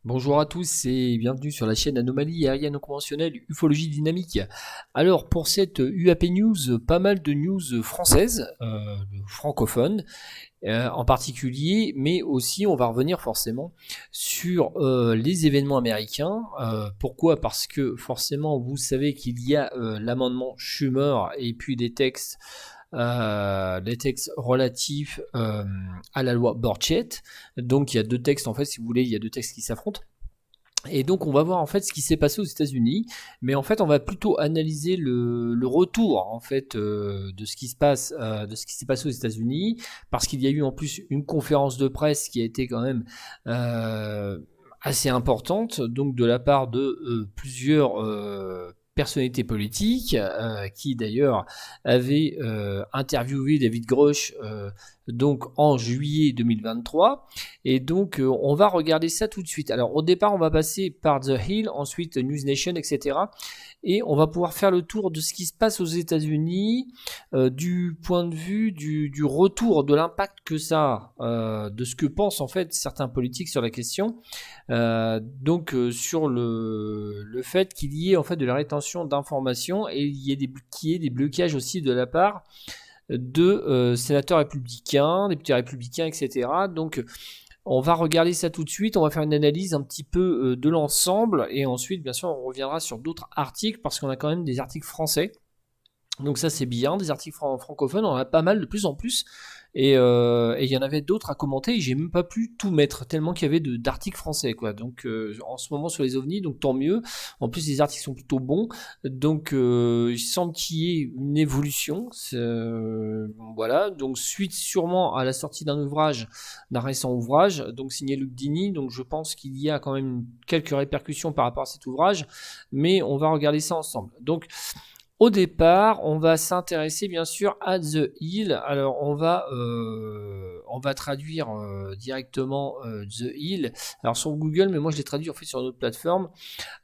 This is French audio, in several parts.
Bonjour à tous et bienvenue sur la chaîne Anomalie Aérienne Non Conventionnelle Ufologie Dynamique. Alors pour cette UAP News, pas mal de news françaises, francophones en particulier, mais aussi on va revenir forcément sur les événements américains. Pourquoi? Parce que forcément vous savez qu'il y a l'amendement Schumer et puis des textes relatifs à la loi Borchet. Donc il y a deux textes en fait, si vous voulez, il y a deux textes qui s'affrontent. Et donc on va voir en fait ce qui s'est passé aux États-Unis, mais en fait on va plutôt analyser le retour en fait de ce qui se passe, de ce qui s'est passé aux États-Unis, parce qu'il y a eu en plus une conférence de presse qui a été quand même assez importante, donc de la part de plusieurs personnalités politiques, qui d'ailleurs avaient interviewé David Grush donc en juillet 2023. Et donc on va regarder ça tout de suite. Alors au départ on va passer par The Hill, ensuite News Nation, etc. Et on va pouvoir faire le tour de ce qui se passe aux États-Unis, du point de vue du retour, de l'impact que ça a, de ce que pensent en fait certains politiques sur la question. Sur le fait qu'il y ait en fait de la rétention d'informations et qu'il y ait des blocages aussi de la part de sénateurs républicains, députés républicains, etc. Donc on va regarder ça tout de suite, on va faire une analyse un petit peu de l'ensemble et ensuite bien sûr on reviendra sur d'autres articles parce qu'on a quand même des articles français. Donc ça c'est bien, des articles francophones, on en a pas mal de plus en plus. Et il y en avait d'autres à commenter et j'ai même pas pu tout mettre tellement qu'il y avait d'articles français quoi. Donc en ce moment sur les ovnis, donc tant mieux. En plus les articles sont plutôt bons, donc il semble qu'il y ait une évolution. Voilà, donc suite sûrement à la sortie d'un récent ouvrage, donc signé Luc Dini. Donc je pense qu'il y a quand même quelques répercussions par rapport à cet ouvrage, mais on va regarder ça ensemble. Donc au départ, on va s'intéresser bien sûr à The Hill. Alors on va traduire directement The Hill. Alors sur Google, mais moi je l'ai traduit en fait sur une autre plateforme.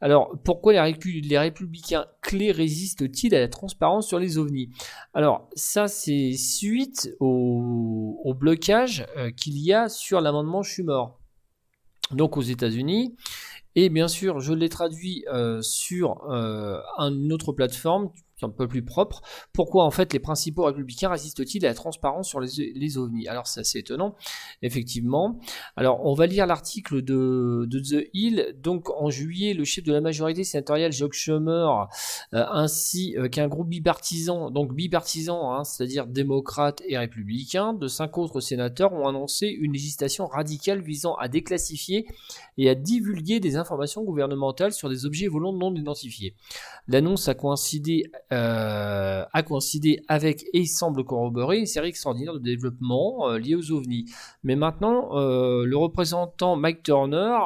Alors pourquoi les républicains clés résistent-ils à la transparence sur les ovnis? Alors ça c'est suite au blocage qu'il y a sur l'amendement Schumer. Donc aux États-Unis. Et bien sûr, je l'ai traduit sur une autre plateforme, un peu plus propre. Pourquoi en fait les principaux républicains résistent-ils à la transparence sur les ovnis? Alors c'est assez étonnant, effectivement. Alors on va lire l'article de The Hill. Donc en juillet, le chef de la majorité sénatoriale, Chuck Schumer, ainsi qu'un groupe bipartisan, hein, c'est-à-dire démocrates et républicains, de 5 autres sénateurs ont annoncé une législation radicale visant à déclassifier et à divulguer des informations gouvernementales sur des objets volants non identifiés. L'annonce a coïncidé avec et semble corroborer une série extraordinaire de développements liés aux ovnis. Mais maintenant, le représentant Mike Turner,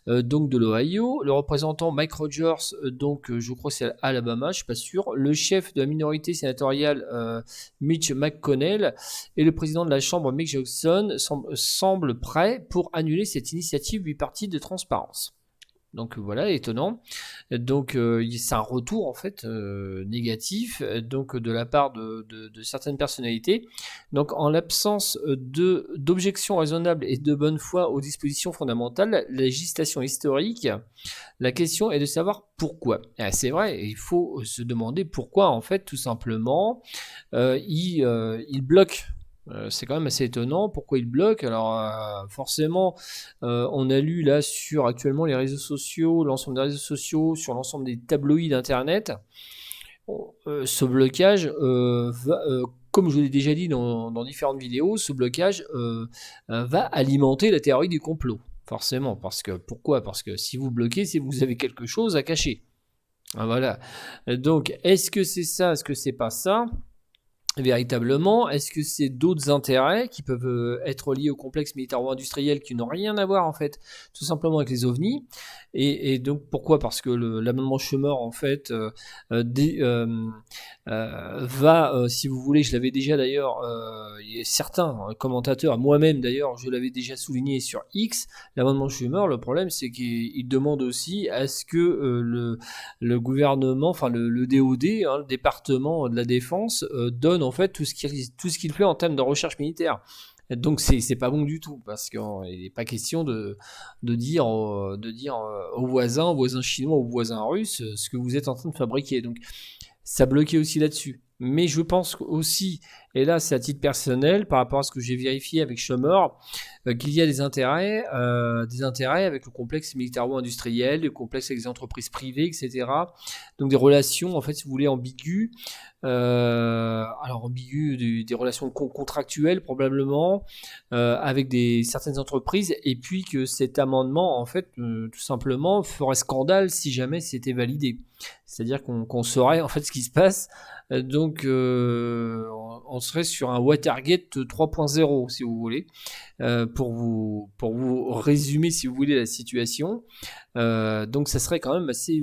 donc de l'Ohio, le représentant Mike Rogers, je crois que c'est Alabama, je suis pas sûr, le chef de la minorité sénatoriale Mitch McConnell et le président de la Chambre Mick Johnson semblent prêts pour annuler cette initiative bipartite de transparence. Donc voilà, étonnant. Donc c'est un retour en fait négatif donc de la part de certaines personnalités. Donc en l'absence d'objections raisonnables et de bonne foi aux dispositions fondamentales, la législation historique, la question est de savoir pourquoi. Et c'est vrai, il faut se demander pourquoi en fait tout simplement il bloque. C'est quand même assez étonnant pourquoi il bloque. Alors forcément, on a lu là sur actuellement les réseaux sociaux, l'ensemble des réseaux sociaux, sur l'ensemble des tabloïds internet, ce blocage comme je l'ai déjà dit dans différentes vidéos, ce blocage va alimenter la théorie du complot. Forcément, pourquoi? Parce que si vous bloquez, c'est que vous avez quelque chose à cacher. Voilà. Donc, est-ce que c'est ça? Est-ce que c'est pas ça? Véritablement, est-ce que c'est d'autres intérêts qui peuvent être liés au complexe militaro-industriel qui n'ont rien à voir en fait tout simplement avec les ovnis et donc pourquoi? Parce que l'amendement Schumer en fait va, si vous voulez, je l'avais déjà d'ailleurs, certains commentateurs, moi-même d'ailleurs, je l'avais déjà souligné sur X, l'amendement Schumer, le problème c'est qu'il demande aussi à ce que le gouvernement, enfin le DOD, hein, le département de la défense, donne en fait tout ce qu'il fait en termes de recherche militaire. Donc c'est pas bon du tout, parce qu'il n'est pas question de dire, aux voisins chinois, aux voisins russes, ce que vous êtes en train de fabriquer. Donc ça bloquait aussi là-dessus. Mais je pense aussi, et là c'est à titre personnel, par rapport à ce que j'ai vérifié avec Schumer, qu'il y a des intérêts avec le complexe militaro-industriel, le complexe avec les entreprises privées, etc. Donc des relations, en fait, si vous voulez, ambiguës. Alors ambiguës, des relations contractuelles probablement, avec certaines entreprises, et puis que cet amendement, en fait, tout simplement, ferait scandale si jamais c'était validé. C'est-à-dire qu'on saurait en fait ce qui se passe. Donc on serait sur un Watergate 3.0 si vous voulez, pour vous résumer si vous voulez la situation. Donc ça serait quand même assez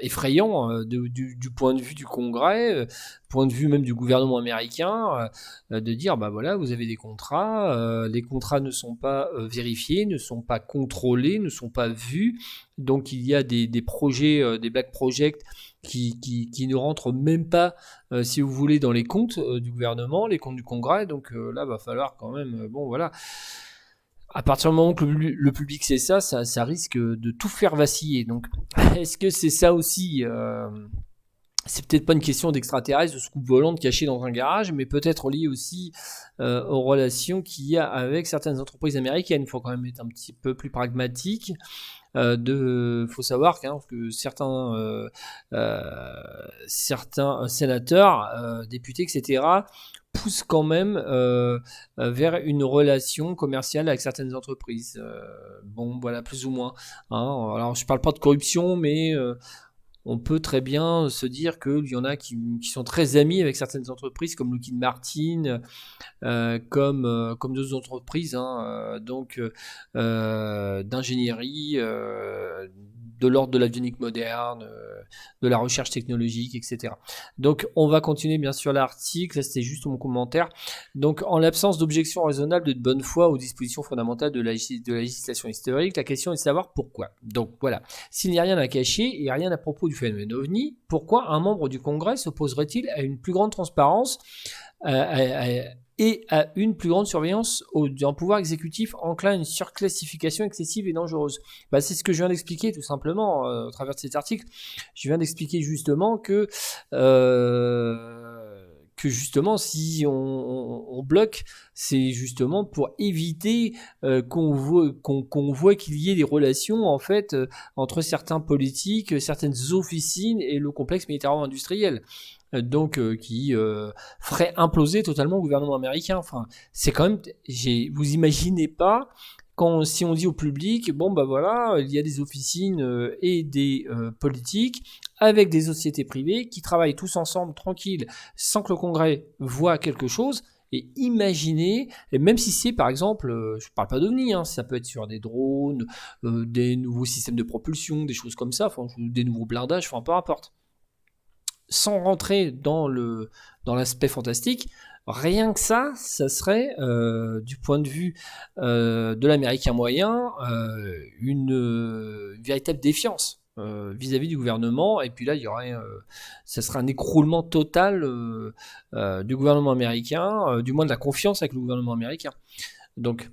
effrayant du point de vue du Congrès, point de vue même du gouvernement américain, de dire bah voilà, vous avez des contrats, les contrats ne sont pas vérifiés, ne sont pas contrôlés, ne sont pas vus, donc il y a des projets, des black projects qui ne rentrent même pas, si vous voulez, dans les comptes du gouvernement, les comptes du Congrès, donc là va falloir quand même, bon voilà. À partir du moment que le public sait ça risque de tout faire vaciller. Donc, est-ce que c'est ça aussi c'est peut-être pas une question d'extraterrestre, de scoop volante cachée dans un garage, mais peut-être lié aussi aux relations qu'il y a avec certaines entreprises américaines. Il faut quand même être un petit peu plus pragmatique. Faut savoir que certains sénateurs, députés, etc., poussent quand même vers une relation commerciale avec certaines entreprises. Bon, voilà, plus ou moins. Alors, je parle pas de corruption, mais on peut très bien se dire qu'il y en a qui sont très amis avec certaines entreprises comme Lockheed Martin, comme d'autres entreprises, d'ingénierie, de l'ordre de l'avionique moderne, de la recherche technologique, etc. Donc on va continuer bien sûr l'article, c'était juste mon commentaire. Donc en l'absence d'objection raisonnable de bonne foi aux dispositions fondamentales de la législation historique, la question est de savoir pourquoi. Donc voilà, s'il n'y a rien à cacher et rien à propos du phénomène OVNI, pourquoi un membre du Congrès s'opposerait-il à une plus grande transparence et à une plus grande surveillance d'un pouvoir exécutif enclin à une surclassification excessive et dangereuse? C'est ce que je viens d'expliquer tout simplement au travers de cet article. Je viens d'expliquer justement que justement si on bloque, c'est justement pour éviter qu'on voit qu'il y ait des relations en fait entre certains politiques, certaines officines et le complexe militaro-industriel. Donc qui ferait imploser totalement le gouvernement américain. Enfin, c'est quand même, vous imaginez pas si on dit au public, bon bah voilà, il y a des officines et des politiques avec des sociétés privées qui travaillent tous ensemble tranquilles sans que le Congrès voit quelque chose. Et imaginez, et même si c'est par exemple, je ne parle pas d'OVNI, ça peut être sur des drones, des nouveaux systèmes de propulsion, des choses comme ça, des nouveaux blindages, peu importe. Sans rentrer dans l'aspect fantastique, rien que ça serait, du point de vue de l'Américain moyen, une véritable défiance vis-à-vis du gouvernement. Et puis là, ça serait un écroulement total du gouvernement américain, du moins de la confiance avec le gouvernement américain. Donc,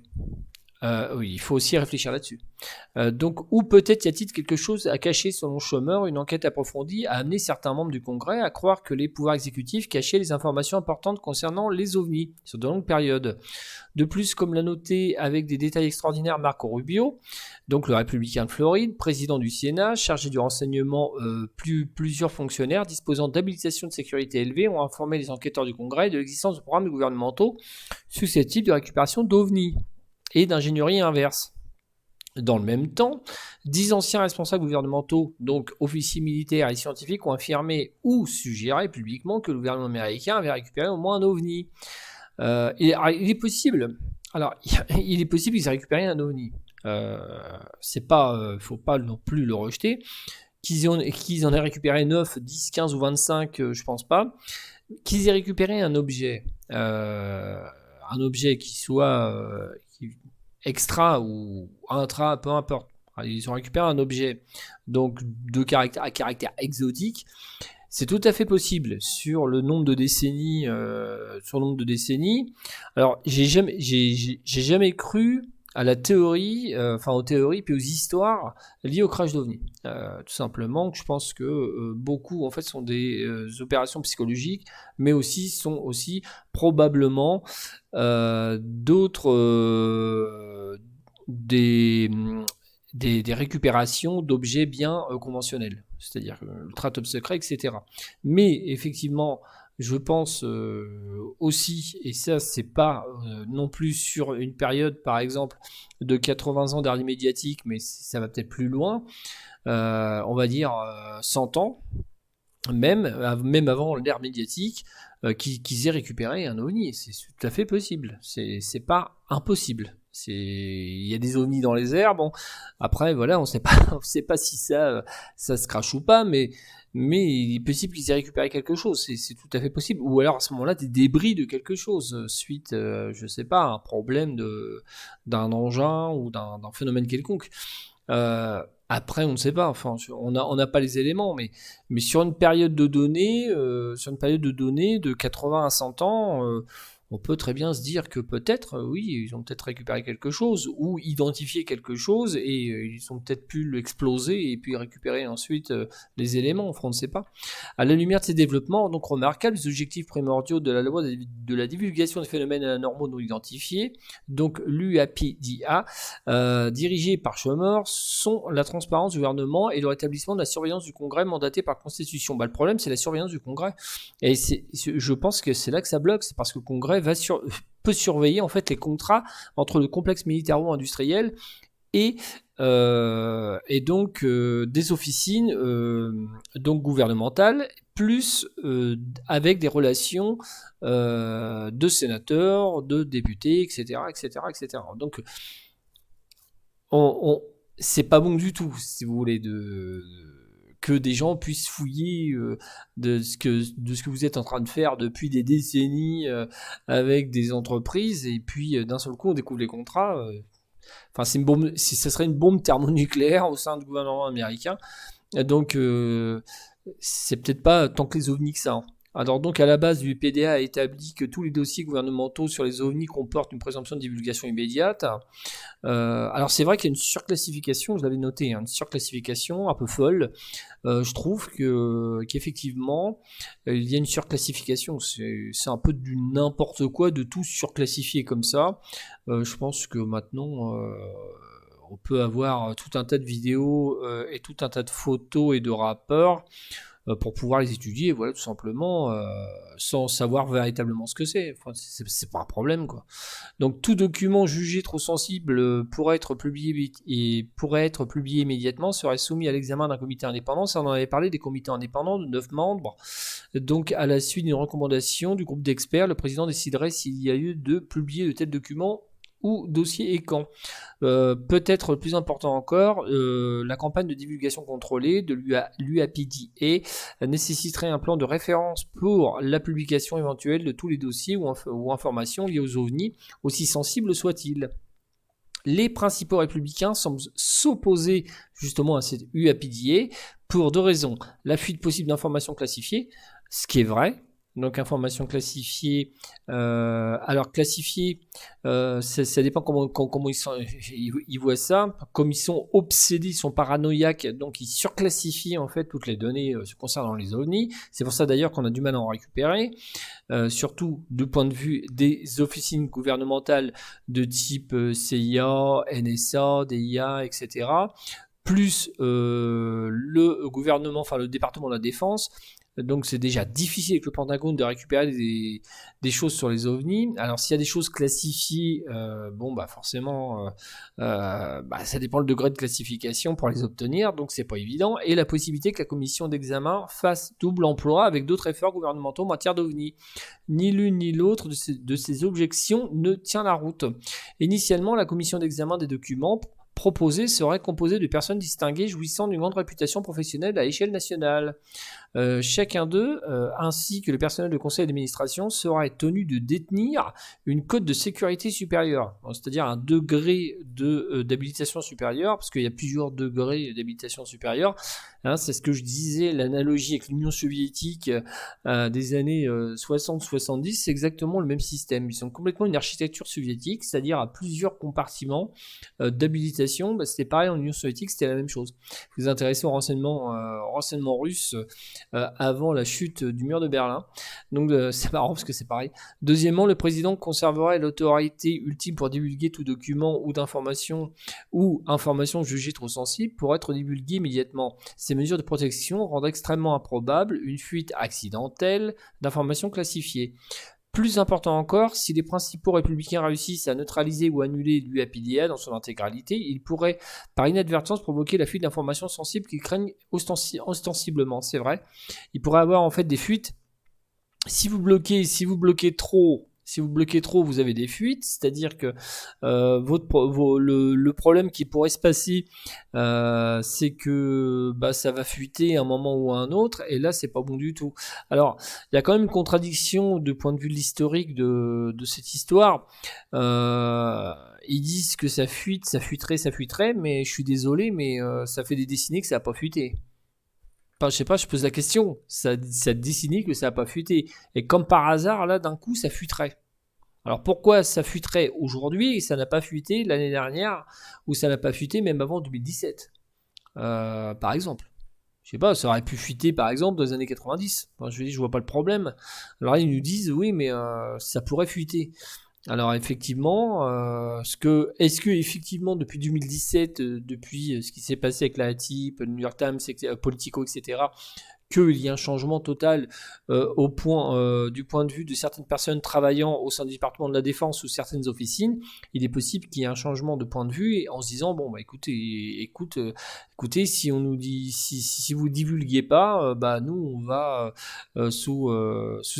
oui, il faut aussi réfléchir là-dessus. Donc, ou peut-être y a-t-il quelque chose à cacher selon Schumer, une enquête approfondie a amené certains membres du Congrès à croire que les pouvoirs exécutifs cachaient les informations importantes concernant les OVNI sur de longues périodes. De plus, comme l'a noté avec des détails extraordinaires Marco Rubio, donc le républicain de Floride, président du Sénat, chargé du renseignement, plusieurs fonctionnaires disposant d'habilitations de sécurité élevées ont informé les enquêteurs du Congrès de l'existence de programmes gouvernementaux susceptibles de récupération d'OVNI et d'ingénierie inverse. Dans le même temps, 10 anciens responsables gouvernementaux, donc officiers militaires et scientifiques, ont affirmé ou suggéré publiquement que le gouvernement américain avait récupéré au moins un OVNI. Il est possible qu'ils aient récupéré un OVNI. Faut pas non plus le rejeter. Qu'ils en aient récupéré 9, 10, 15 ou 25, je pense pas. Qu'ils aient récupéré un objet qui soit extra ou intra, peu importe. Ils ont récupéré un objet donc à caractère exotique. c'est tout à fait possible sur le nombre de décennies. Alors, j'ai jamais cru à la théorie, aux théories puis aux histoires liées au crash d'OVNI. Tout simplement, je pense que beaucoup en fait sont des opérations psychologiques, mais sont aussi probablement d'autres des récupérations d'objets bien conventionnels, c'est-à-dire ultra top secret, etc. Mais effectivement, je pense aussi, et ça c'est pas non plus sur une période par exemple de 80 ans d'ère médiatique, mais ça va peut-être plus loin, on va dire 100 ans, même avant l'ère médiatique, qu'ils aient récupéré un OVNI. C'est tout à fait possible, c'est pas impossible. Il y a des ovnis dans les airs. Bon, après voilà, on sait pas si ça se crache ou pas, mais il est possible qu'ils aient récupéré quelque chose. C'est tout à fait possible. Ou alors à ce moment-là, des débris de quelque chose suite, je sais pas, à un problème d'un engin ou d'un phénomène quelconque. Après, on ne sait pas. Enfin, on n'a pas les éléments, mais sur une période de données, de 80 à 100 ans, on peut très bien se dire que peut-être, oui, ils ont peut-être récupéré quelque chose ou identifié quelque chose et ils ont peut-être pu l'exploser et puis récupérer ensuite les éléments. Enfin, on ne sait pas. À la lumière de ces développements donc remarquables, les objectifs primordiaux de la loi de la divulgation des phénomènes anormaux non identifiés, donc l'UAPDA, dirigée par Schumer, sont la transparence du gouvernement et le rétablissement de la surveillance du Congrès mandaté par la Constitution. Le problème, c'est la surveillance du Congrès. Et je pense que c'est là que ça bloque, c'est parce que le Congrès peut surveiller en fait les contrats entre le complexe militaro-industriel et donc des officines donc gouvernementales, plus avec des relations de sénateurs, de députés, etc., etc., etc. Donc c'est pas bon du tout, si vous voulez, que des gens puissent fouiller de ce que vous êtes en train de faire depuis des décennies avec des entreprises, et puis d'un seul coup on découvre les contrats. Enfin, ce serait une bombe thermonucléaire au sein du gouvernement américain. Donc, c'est peut-être pas tant que les ovnis que ça. Hein. Alors donc à la base, l'UPDA a établi que tous les dossiers gouvernementaux sur les ovnis comportent une présomption de divulgation immédiate. Alors c'est vrai qu'il y a une surclassification, je l'avais noté, une surclassification un peu folle. Je trouve qu'effectivement il y a une surclassification. C'est un peu du n'importe quoi de tout surclassifier comme ça. Je pense que maintenant on peut avoir tout un tas de vidéos et tout un tas de photos et de rapports pour pouvoir les étudier, voilà, tout simplement, sans savoir véritablement ce que c'est. Enfin, c'est pas un problème, quoi. Donc, tout document jugé trop sensible pourrait être publié immédiatement, serait soumis à l'examen d'un comité indépendant. Ça, on en avait parlé, des comités indépendants de 9 membres. Donc, à la suite d'une recommandation du groupe d'experts, le président déciderait s'il y a lieu de publier de tels documents ou dossier et quand. Peut-être plus important encore, la campagne de divulgation contrôlée de l'UAPDA nécessiterait un plan de référence pour la publication éventuelle de tous les dossiers ou informations liées aux ovnis, aussi sensibles soient-ils. Les principaux républicains semblent s'opposer justement à cette UAPDA pour deux raisons. La fuite possible d'informations classifiées, ce qui est vrai. Donc informations classifiées. Alors classifiées, ça dépend comment ils voient ça. Comme ils sont obsédés, ils sont paranoïaques, donc ils surclassifient en fait toutes les données concernant les ovnis. C'est pour ça d'ailleurs qu'on a du mal à en récupérer, surtout du point de vue des officines gouvernementales de type CIA, NSA, DIA, etc. Plus le gouvernement, enfin le département de la défense. Donc c'est déjà difficile avec le Pentagone de récupérer des choses sur les ovnis. Alors s'il y a des choses classifiées, forcément ça dépend le degré de classification pour les obtenir, donc c'est pas évident. Et la possibilité que la commission d'examen fasse double emploi avec d'autres efforts gouvernementaux en matière d'ovnis. Ni l'une ni l'autre de ces objections ne tient la route. Initialement, la commission d'examen des documents proposée serait composée de personnes distinguées jouissant d'une grande réputation professionnelle à l'échelle nationale. chacun d'eux, ainsi que le personnel de conseil d'administration, sera tenu de détenir une cote de sécurité supérieure, c'est-à-dire un degré d'habilitation supérieure, parce qu'il y a plusieurs degrés d'habilitation supérieure. Hein, c'est ce que je disais, l'analogie avec l'Union soviétique des années 60-70, c'est exactement le même système. Ils ont complètement une architecture soviétique, c'est-à-dire à plusieurs compartiments d'habilitation. C'était pareil en Union soviétique, c'était la même chose. Vous vous intéressez aux renseignements russes avant la chute du mur de Berlin. Donc c'est marrant parce que c'est pareil. Deuxièmement, le président conserverait l'autorité ultime pour divulguer tout document ou information jugée trop sensible pour être divulguée immédiatement. Ces mesures de protection rendent extrêmement improbable une fuite accidentelle d'informations classifiées. Plus important encore, si les principaux républicains réussissent à neutraliser ou annuler l'UAPDA dans son intégralité, ils pourraient par inadvertance provoquer la fuite d'informations sensibles qu'ils craignent ostensiblement, c'est vrai. Ils pourraient avoir en fait des fuites. Si vous bloquez trop, vous avez des fuites, c'est-à-dire que le problème qui pourrait se passer, c'est que ça va fuiter à un moment ou à un autre, et là c'est pas bon du tout. Alors il y a quand même une contradiction de point de vue de l'historique de cette histoire. Ils disent que ça fuiterait, mais je suis désolé, mais ça fait des décennies que ça n'a pas fuité. Enfin, je sais pas, je pose la question. Ça décennies que ça n'a pas fuité. Et comme par hasard, là, d'un coup, ça fuiterait. Alors pourquoi ça fuiterait aujourd'hui et ça n'a pas fuité l'année dernière, ou ça n'a pas fuité même avant 2017, par exemple. Je sais pas, ça aurait pu fuiter par exemple dans les années 90. Enfin, je vois pas le problème. Alors ils nous disent oui, mais ça pourrait fuiter. Alors effectivement, est-ce que effectivement depuis 2017, depuis ce qui s'est passé avec la type, le New York Times, Politico, etc., qu'il y a un changement total du point de vue de certaines personnes travaillant au sein du département de la défense ou certaines officines, il est possible qu'il y ait un changement de point de vue et en se disant bon écoutez, si on nous dit si vous divulguez pas, nous on va sous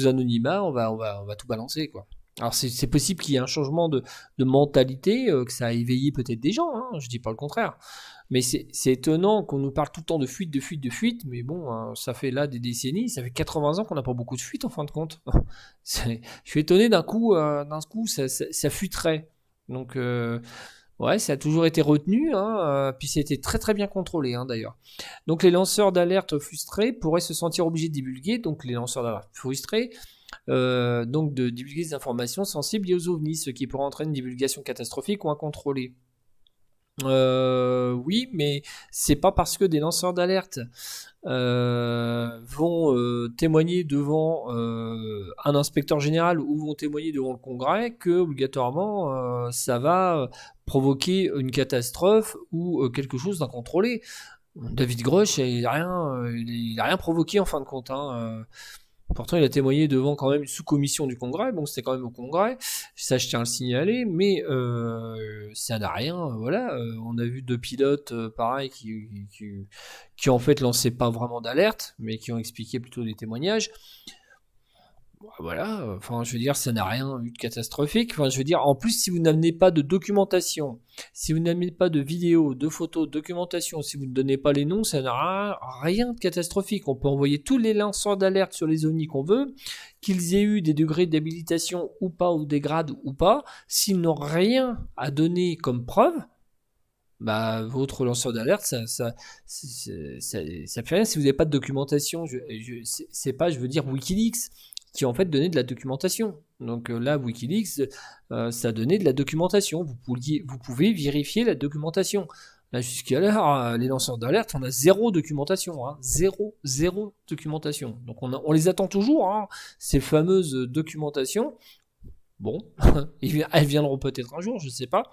anonymat, on va tout balancer quoi. Alors c'est possible qu'il y ait un changement de mentalité, que ça a éveillé peut-être des gens, hein, je dis pas le contraire. Mais c'est étonnant qu'on nous parle tout le temps de fuite, mais bon, ça fait là des décennies, ça fait 80 ans qu'on n'a pas beaucoup de fuites en fin de compte. Je suis étonné d'un coup, ça fuiterait. Donc ouais, ça a toujours été retenu, hein, puis c'était très très bien contrôlé hein, d'ailleurs. Donc les lanceurs d'alerte frustrés pourraient se sentir obligés de divulguer, donc les lanceurs d'alerte frustrés, donc de divulguer des informations sensibles liées aux ovnis, ce qui pourrait entraîner une divulgation catastrophique ou incontrôlée. Oui, mais c'est pas parce que des lanceurs d'alerte vont témoigner devant un inspecteur général ou vont témoigner devant le Congrès que obligatoirement ça va provoquer une catastrophe ou quelque chose d'incontrôlé. David Grush, il a rien provoqué en fin de compte. Hein. Pourtant, il a témoigné devant quand même une sous-commission du Congrès, bon c'était quand même au Congrès, ça je tiens à le signaler, mais ça n'a rien, voilà, on a vu deux pilotes, pareil, qui en fait lançaient pas vraiment d'alerte, mais qui ont expliqué plutôt des témoignages. Voilà, enfin je veux dire, ça n'a rien eu de catastrophique. Enfin je veux dire, en plus si vous n'amenez pas de documentation, si vous n'amenez pas de vidéos, de photos, de documentation, si vous ne donnez pas les noms, ça n'a rien de catastrophique. On peut envoyer tous les lanceurs d'alerte sur les ovnis qu'on veut, qu'ils aient eu des degrés d'habilitation ou pas, ou des grades ou pas, s'ils n'ont rien à donner comme preuve, votre lanceur d'alerte, ça fait rien si vous n'avez pas de documentation. C'est pas, je veux dire, Wikileaks qui en fait donnait de la documentation. Donc là, Wikileaks, ça donnait de la documentation. Vous pouvez vérifier la documentation. Là, jusqu'à l'heure, les lanceurs d'alerte, on a zéro documentation. Hein, zéro documentation. Donc on les attend toujours, hein, ces fameuses documentations. Bon, elles viendront peut-être un jour, je ne sais pas.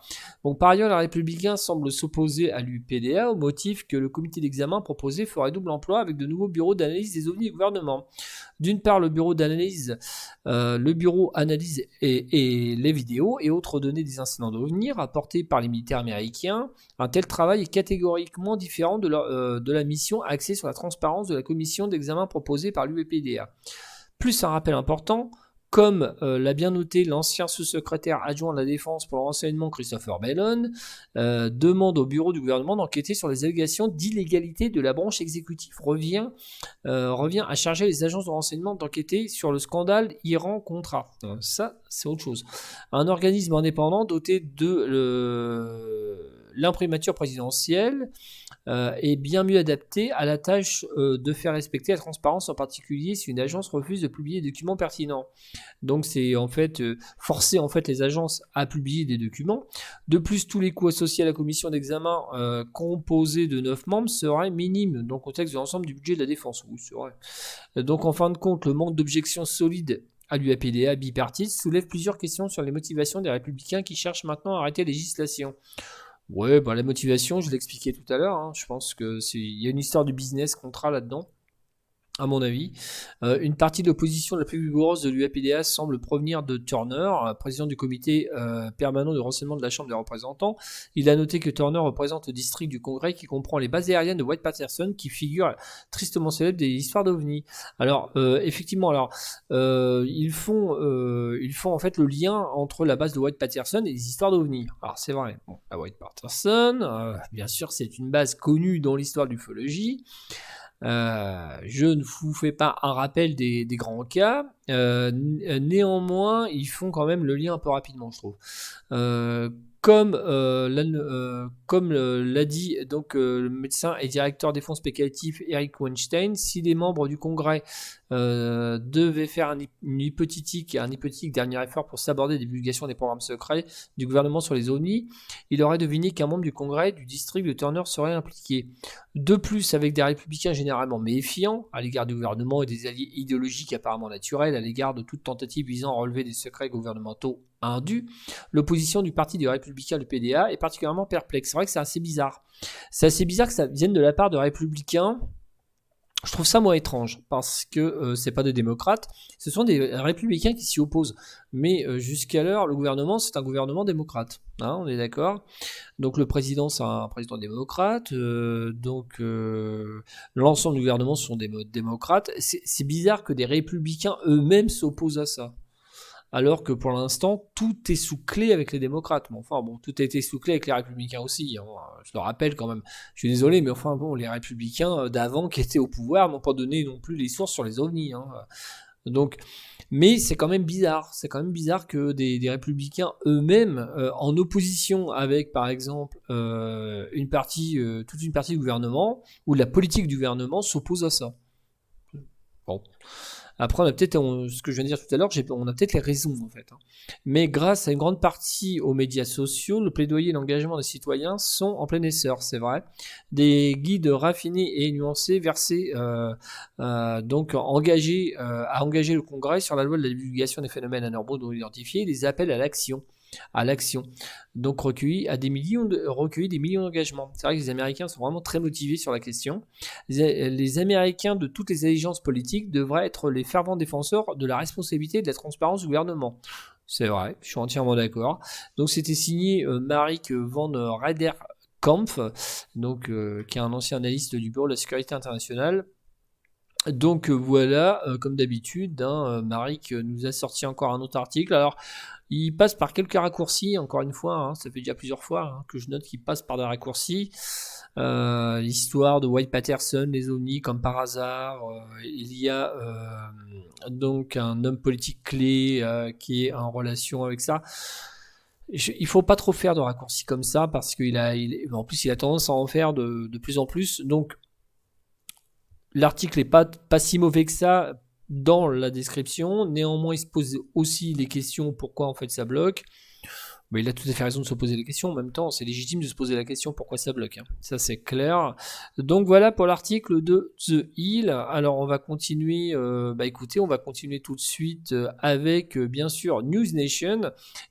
Donc, par ailleurs, les républicains semblent s'opposer à l'UPDA au motif que le comité d'examen proposé ferait double emploi avec de nouveaux bureaux d'analyse des ovnis du gouvernement. D'une part, le bureau analyse et les vidéos et autres données des incidents d'ovnis rapportés par les militaires américains. Un tel travail est catégoriquement différent de la mission axée sur la transparence de la commission d'examen proposée par l'UPDA. Plus un rappel important, comme l'a bien noté l'ancien sous-secrétaire adjoint de la Défense pour le renseignement Christopher Mellon, demande au bureau du gouvernement d'enquêter sur les allégations d'illégalité de la branche exécutive. Revient à charger les agences de renseignement d'enquêter sur le scandale Iran-Contra. Ça, c'est autre chose. Un organisme indépendant doté de l'imprimature présidentielle est bien mieux adapté à la tâche de faire respecter la transparence, en particulier si une agence refuse de publier des documents pertinents. Donc c'est en fait forcer en fait les agences à publier des documents. De plus, tous les coûts associés à la commission d'examen composée de 9 membres seraient minimes dans le contexte de l'ensemble du budget de la défense. Oui, c'est vrai. Donc en fin de compte, le manque d'objections solides à l'UAPDA bipartite soulève plusieurs questions sur les motivations des républicains qui cherchent maintenant à arrêter la législation. Ouais, la motivation, je l'expliquais tout à l'heure, hein, je pense qu'il y a une histoire de business contrat là-dedans, à mon avis. Une partie de l'opposition la plus vigoureuse de l'UAPDA semble provenir de Turner, président du comité permanent de renseignement de la Chambre des représentants. Il a noté que Turner représente le district du Congrès qui comprend les bases aériennes de Wright-Patterson qui figurent tristement célèbres des histoires d'OVNI. Alors, effectivement, ils font en fait le lien entre la base de Wright-Patterson et les histoires d'OVNI. Alors, c'est vrai, la Wright-Patterson, bien sûr, c'est une base connue dans l'histoire de l'ufologie. Je ne vous fais pas un rappel des grands cas. Néanmoins, ils font quand même le lien un peu rapidement, je trouve. Comme l'a dit donc le médecin et directeur défense spéculatif Eric Weinstein, si les membres du Congrès devaient faire un hypothétique dernier effort pour s'aborder des divulgations des programmes secrets du gouvernement sur les OVNI, il aurait deviné qu'un membre du Congrès du district de Turner serait impliqué. De plus, avec des républicains généralement méfiants à l'égard du gouvernement et des alliés idéologiques apparemment naturels à l'égard de toute tentative visant à relever des secrets gouvernementaux indus, l'opposition du parti des républicains du PDA est particulièrement perplexe. C'est vrai que c'est assez bizarre. C'est assez bizarre que ça vienne de la part de républicains. Je trouve ça, moi, étrange, parce que c'est pas des démocrates, ce sont des républicains qui s'y opposent. Mais jusqu'alors, le gouvernement, c'est un gouvernement démocrate. Hein, on est d'accord. Donc le président, c'est un président démocrate. L'ensemble du gouvernement sont des démocrates. C'est bizarre que des républicains eux-mêmes s'opposent à ça. Alors que pour l'instant, tout est sous clé avec les démocrates. Mais enfin, bon, tout a été sous clé avec les républicains aussi. Hein. Je le rappelle quand même. Je suis désolé, mais enfin, bon, les républicains d'avant qui étaient au pouvoir n'ont pas donné non plus les sources sur les ovnis. Hein. Donc, mais c'est quand même bizarre. C'est quand même bizarre que des républicains eux-mêmes, en opposition avec, par exemple, toute une partie du gouvernement, ou la politique du gouvernement, s'oppose à ça. Bon. Après, on a peut-être, ce que je viens de dire tout à l'heure, on a peut-être les raisons en fait. Hein. Mais grâce à une grande partie aux médias sociaux, le plaidoyer et l'engagement des citoyens sont en plein essor, c'est vrai. Des guides raffinés et nuancés versés, donc à engager le Congrès sur la loi de la divulgation des phénomènes anormaux non identifiés, des appels à l'action. Donc recueilli des millions d'engagements. C'est vrai que les Américains sont vraiment très motivés sur la question. Les Américains de toutes les allégeances politiques devraient être les fervents défenseurs de la responsabilité et de la transparence du gouvernement. C'est vrai, je suis entièrement d'accord. Donc c'était signé Mark Van Rederkampf, donc qui est un ancien analyste du Bureau de la sécurité internationale. Donc voilà, comme d'habitude, Marik nous a sorti encore un autre article. Alors, il passe par quelques raccourcis, encore une fois, hein, ça fait déjà plusieurs fois que je note qu'il passe par des raccourcis. L'histoire de Wright-Patterson, les ovnis, comme par hasard. Il y a donc un homme politique clé qui est en relation avec ça. Il faut pas trop faire de raccourcis comme ça, parce en plus il a tendance à en faire de plus en plus. Donc, l'article n'est pas si mauvais que ça dans la description. Néanmoins, il se pose aussi les questions pourquoi en fait ça bloque. Mais il a tout à fait raison de se poser les questions. En même temps, c'est légitime de se poser la question pourquoi ça bloque. Hein. Ça, c'est clair. Donc voilà pour l'article de The Hill. Alors on va continuer. Écoutez, on va continuer tout de suite avec bien sûr News Nation.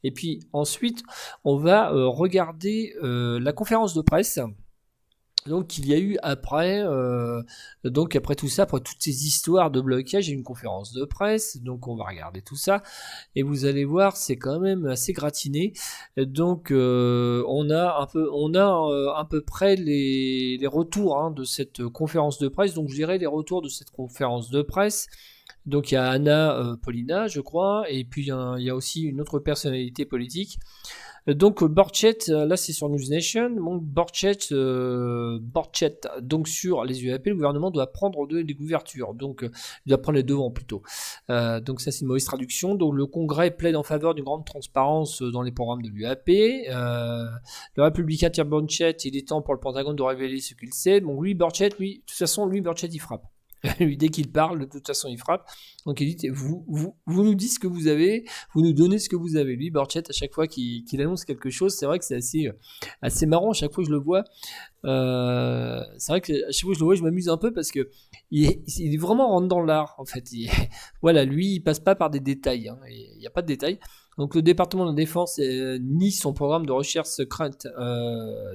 Et puis ensuite, on va regarder la conférence de presse. Donc il y a eu après tout ça, après toutes ces histoires de blocage, il y a eu une conférence de presse, donc on va regarder tout ça, et vous allez voir, c'est quand même assez gratiné. Donc on a à peu près les retours de cette conférence de presse, donc je dirais les retours de cette conférence de presse. Donc il y a Anna Paulina, je crois, et puis il y a aussi une autre personnalité politique. Donc Borchet, là c'est sur News Nation, donc Borchet, donc sur les UAP, le gouvernement doit prendre les couvertures, donc il doit prendre les devants plutôt. Donc ça c'est une mauvaise traduction. Donc le Congrès plaide en faveur d'une grande transparence dans les programmes de l'UAP. Le républicain Thierry Borchet, il est temps pour le Pentagone de révéler ce qu'il sait. Donc lui Borchet, de toute façon Borchet il frappe. Lui, dès qu'il parle, de toute façon, il frappe. Donc, il dit, vous nous dites ce que vous avez, vous nous donnez ce que vous avez. Lui, Borchet, à chaque fois qu'il annonce quelque chose, c'est vrai que c'est assez marrant. À chaque fois que je le vois, c'est vrai que à chaque fois que je le vois, je m'amuse un peu parce que il est vraiment rentre dans l'art, en fait. Voilà, lui, il passe pas par des détails. Hein, il n'y a pas de détails. Donc le département de la Défense nie son programme de recherche secrète,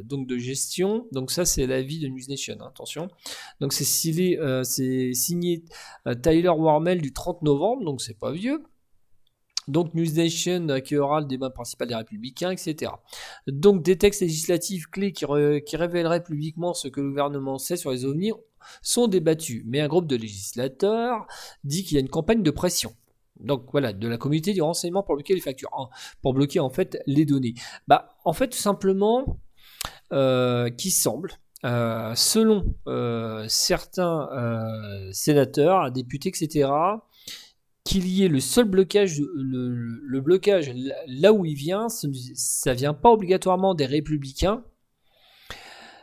donc de gestion. Donc ça c'est l'avis de News Nation, hein, attention. Donc c'est signé Tyler Warmel du 30 novembre, donc c'est pas vieux. Donc News Nation accueillera le débat principal des Républicains, etc. Donc des textes législatifs clés qui révéleraient publiquement ce que le gouvernement sait sur les ovnis sont débattus. Mais un groupe de législateurs dit qu'il y a une campagne de pression. Donc voilà, de la communauté du renseignement pour bloquer les factures, pour bloquer en fait les données. En fait tout simplement, qui semble, selon certains sénateurs, députés, etc., qu'il y ait le seul blocage, le blocage là où il vient, ça vient pas obligatoirement des républicains,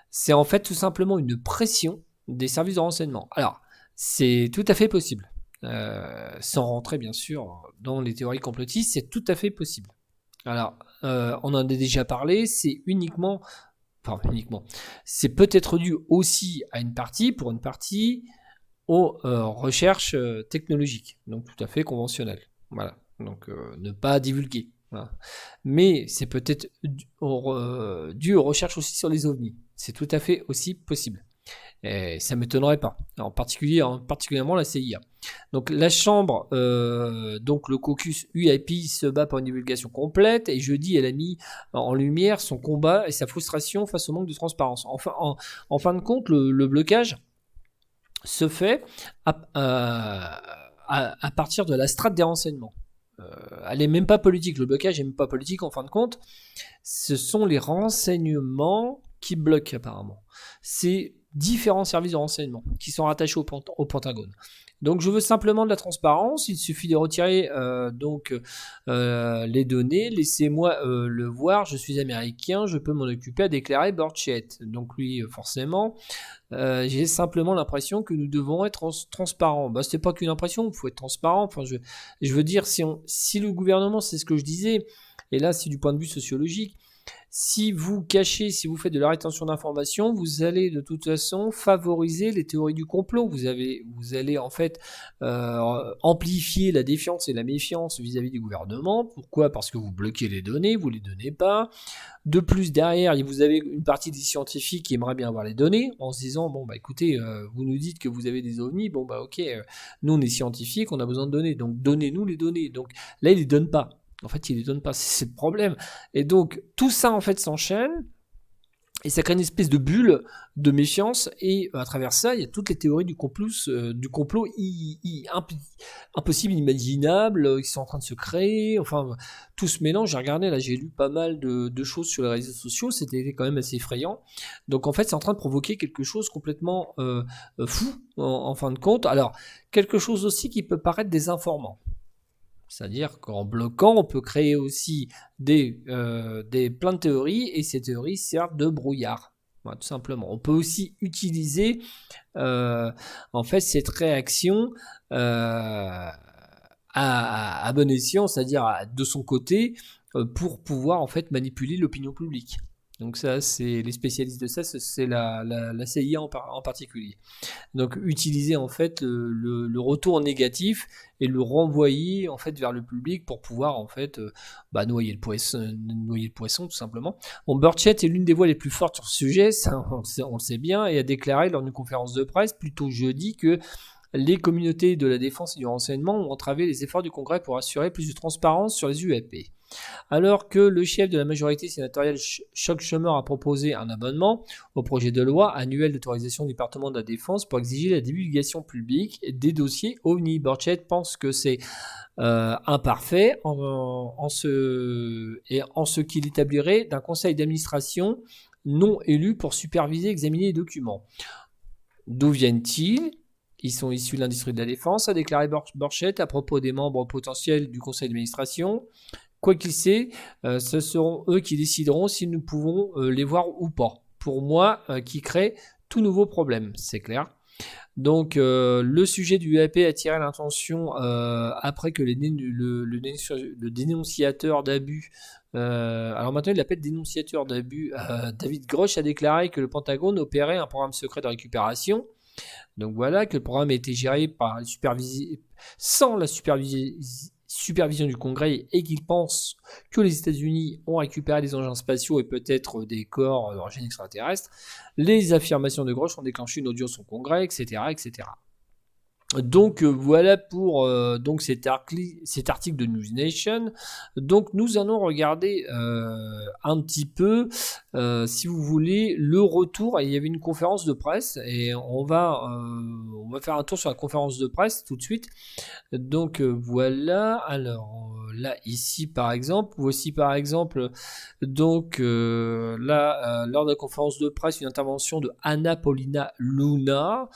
c'est en fait tout simplement une pression des services de renseignement. Alors, c'est tout à fait possible. Sans rentrer bien sûr dans les théories complotistes, c'est tout à fait possible. Alors, on en a déjà parlé, c'est c'est peut-être dû aussi à pour une partie, aux recherches technologiques, donc tout à fait conventionnelles. Voilà, donc ne pas divulguer. Voilà. Mais c'est peut-être dû aux recherches aussi sur les ovnis. C'est tout à fait aussi possible. Et ça ne m'étonnerait pas, particulièrement la CIA. Donc la Chambre, donc le caucus UAP se bat pour une divulgation complète, et jeudi elle a mis en lumière son combat et sa frustration face au manque de transparence. Enfin, en fin de compte, le blocage se fait à partir de la strate des renseignements. Elle n'est même pas politique, le blocage n'est même pas politique en fin de compte, ce sont les renseignements qui bloquent apparemment. C'est différents services de renseignement qui sont rattachés au Pentagone. Donc je veux simplement de la transparence, il suffit de retirer les données, laissez-moi le voir, je suis américain, je peux m'en occuper, a déclaré Borchet. Donc lui forcément, j'ai simplement l'impression que nous devons être transparents. C'est pas qu'une impression, il faut être transparent. Enfin, je veux dire, si le gouvernement, c'est ce que je disais, et là c'est du point de vue sociologique, si vous cachez, si vous faites de la rétention d'informations, vous allez de toute façon favoriser les théories du complot. Vous allez en fait amplifier la défiance et la méfiance vis-à-vis du gouvernement. Pourquoi ? Parce que vous bloquez les données, vous les donnez pas. De plus, derrière, vous avez une partie des scientifiques qui aimeraient bien avoir les données, en se disant, écoutez, vous nous dites que vous avez des ovnis, ok, nous on est scientifiques, on a besoin de données, donc donnez-nous les données. Donc là, ils les donnent pas. En fait, il les donne pas, c'est le problème. Et donc, tout ça, en fait, s'enchaîne, et ça crée une espèce de bulle de méfiance, et à travers ça, il y a toutes les théories du complot impossible, inimaginable, qui sont en train de se créer, enfin, tout se mélange. J'ai lu pas mal de choses sur les réseaux sociaux, c'était quand même assez effrayant. Donc, en fait, c'est en train de provoquer quelque chose complètement fou, en fin de compte. Alors, quelque chose aussi qui peut paraître désinformant. C'est-à-dire qu'en bloquant, on peut créer aussi plein de théories, et ces théories servent de brouillard. Voilà, tout simplement. On peut aussi utiliser en fait cette réaction à bon escient, c'est-à-dire de son côté, pour pouvoir en fait manipuler l'opinion publique. Donc ça, c'est les spécialistes de ça, c'est la CIA en particulier. Donc utiliser en fait le retour négatif et le renvoyer en fait vers le public pour pouvoir en fait noyer le poisson tout simplement. Borchet est l'une des voix les plus fortes sur ce sujet, ça, on le sait bien, et a déclaré lors d'une conférence de presse plutôt jeudi que les communautés de la défense et du renseignement ont entravé les efforts du Congrès pour assurer plus de transparence sur les UAP. Alors que le chef de la majorité sénatoriale, Chuck Schumer, a proposé un amendement au projet de loi annuel d'autorisation du département de la Défense pour exiger la divulgation publique des dossiers OVNI. Burchett pense que c'est imparfait en ce qu'il établirait d'un conseil d'administration non élu pour superviser et examiner les documents. D'où viennent-ils ? Ils sont issus de l'industrie de la défense, a déclaré Burchett à propos des membres potentiels du conseil d'administration. Quoi qu'il sait, ce seront eux qui décideront si nous pouvons les voir ou pas. Pour moi, qui crée tout nouveau problème, c'est clair. Donc, le sujet du UAP a attiré l'attention après que le dénonciateur d'abus, alors maintenant il l'appelle dénonciateur d'abus, David Grush a déclaré que le Pentagone opérait un programme secret de récupération. Donc voilà, que le programme a été géré sans la supervision du Congrès et qu'il pense que les États-Unis ont récupéré des engins spatiaux et peut-être des corps d'origine extraterrestre. Les affirmations de Grush ont déclenché une audience au Congrès, etc., etc. Donc voilà pour donc cet article de News Nation. Donc nous allons regarder un petit peu, si vous voulez, le retour. Il y avait une conférence de presse et on va faire un tour sur la conférence de presse tout de suite. Donc voilà. Alors là ici par exemple, voici par exemple donc là lors de la conférence de presse une intervention de Anna Paulina Luna,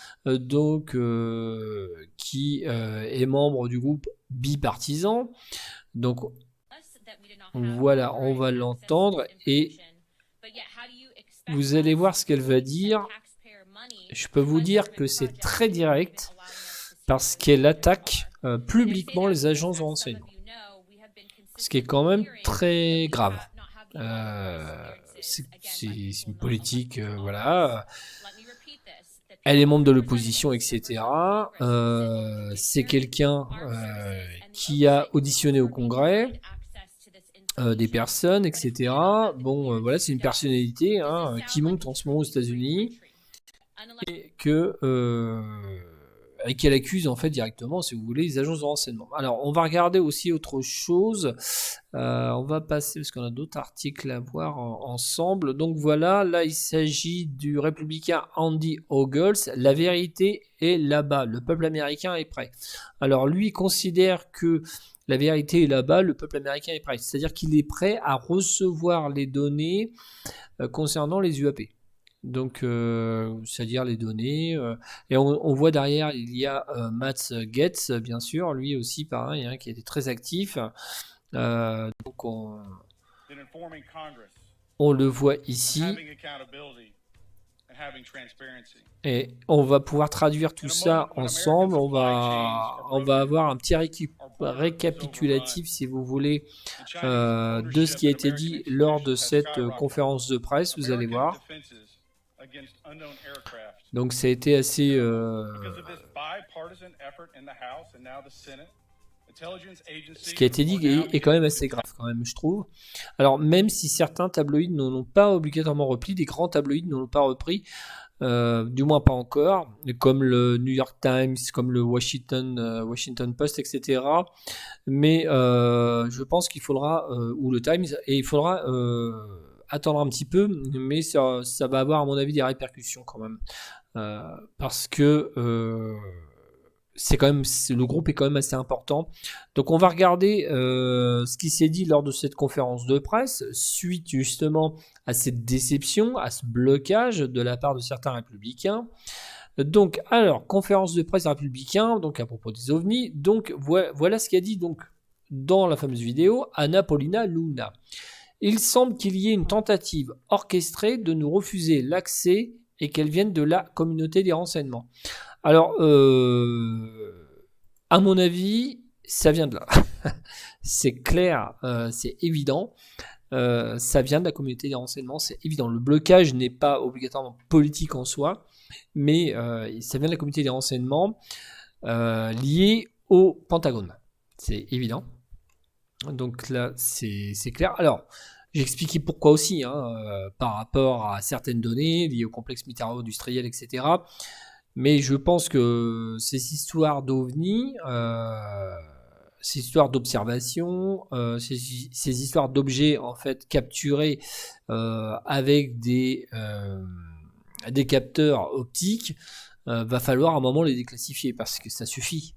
qui est membre du groupe bipartisan. Donc voilà, on va l'entendre et vous allez voir ce qu'elle va dire. Je peux vous dire que c'est très direct parce qu'elle attaque publiquement les agences de renseignement. Ce qui est quand même très grave. C'est une politique, voilà. Elle est membre de l'opposition, etc. C'est quelqu'un qui a auditionné au Congrès des personnes, etc. Bon, voilà, c'est une personnalité qui monte en ce moment aux États-Unis et qu'elle accuse en fait directement, si vous voulez, les agences de renseignement. Alors, on va regarder aussi autre chose. On va passer, parce qu'on a d'autres articles à voir ensemble. Donc voilà, là il s'agit du républicain Andy Ogles. La vérité est là-bas, le peuple américain est prêt. Alors lui considère que la vérité est là-bas, le peuple américain est prêt. C'est-à-dire qu'il est prêt à recevoir les données concernant les UAP. Donc, c'est-à-dire les données. Et on voit derrière, il y a Matt Gaetz, bien sûr, lui aussi pareil, qui a été très actif. Donc on le voit ici. Et on va pouvoir traduire tout ça ensemble. On va avoir un petit récapitulatif, si vous voulez, de ce qui a été dit lors de cette conférence de presse. Vous allez voir. Donc ça a été assez... Ce qui a été dit est quand même assez grave, quand même, je trouve. Alors, même si certains tabloïds n'en ont pas obligatoirement repris, des grands tabloïds n'en ont pas repris, du moins pas encore, comme le New York Times, comme le Washington Post, etc. Mais je pense qu'il faudra, ou le Times, et il faudra attendre un petit peu, mais ça va avoir, à mon avis, des répercussions quand même. Parce que le groupe est quand même assez important. Donc on va regarder ce qui s'est dit lors de cette conférence de presse, suite justement à cette déception, à ce blocage de la part de certains républicains. Donc, alors, conférence de presse républicain, donc à propos des ovnis. Donc voilà ce qu'a dit donc dans la fameuse vidéo Anna Paulina Luna. Il semble qu'il y ait une tentative orchestrée de nous refuser l'accès et qu'elle vienne de la communauté des renseignements. Alors, à mon avis, ça vient de là. C'est clair, c'est évident. Ça vient de la communauté des renseignements, c'est évident. Le blocage n'est pas obligatoirement politique en soi, mais ça vient de la communauté des renseignements liée au Pentagone. C'est évident. Donc là, c'est clair. Alors, j'ai expliqué pourquoi aussi, par rapport à certaines données liées au complexe militaro-industriel, etc. Mais je pense que ces histoires d'OVNI, ces histoires d'observation, ces histoires d'objets en fait capturés avec des capteurs optiques, va falloir à un moment les déclassifier parce que ça suffit.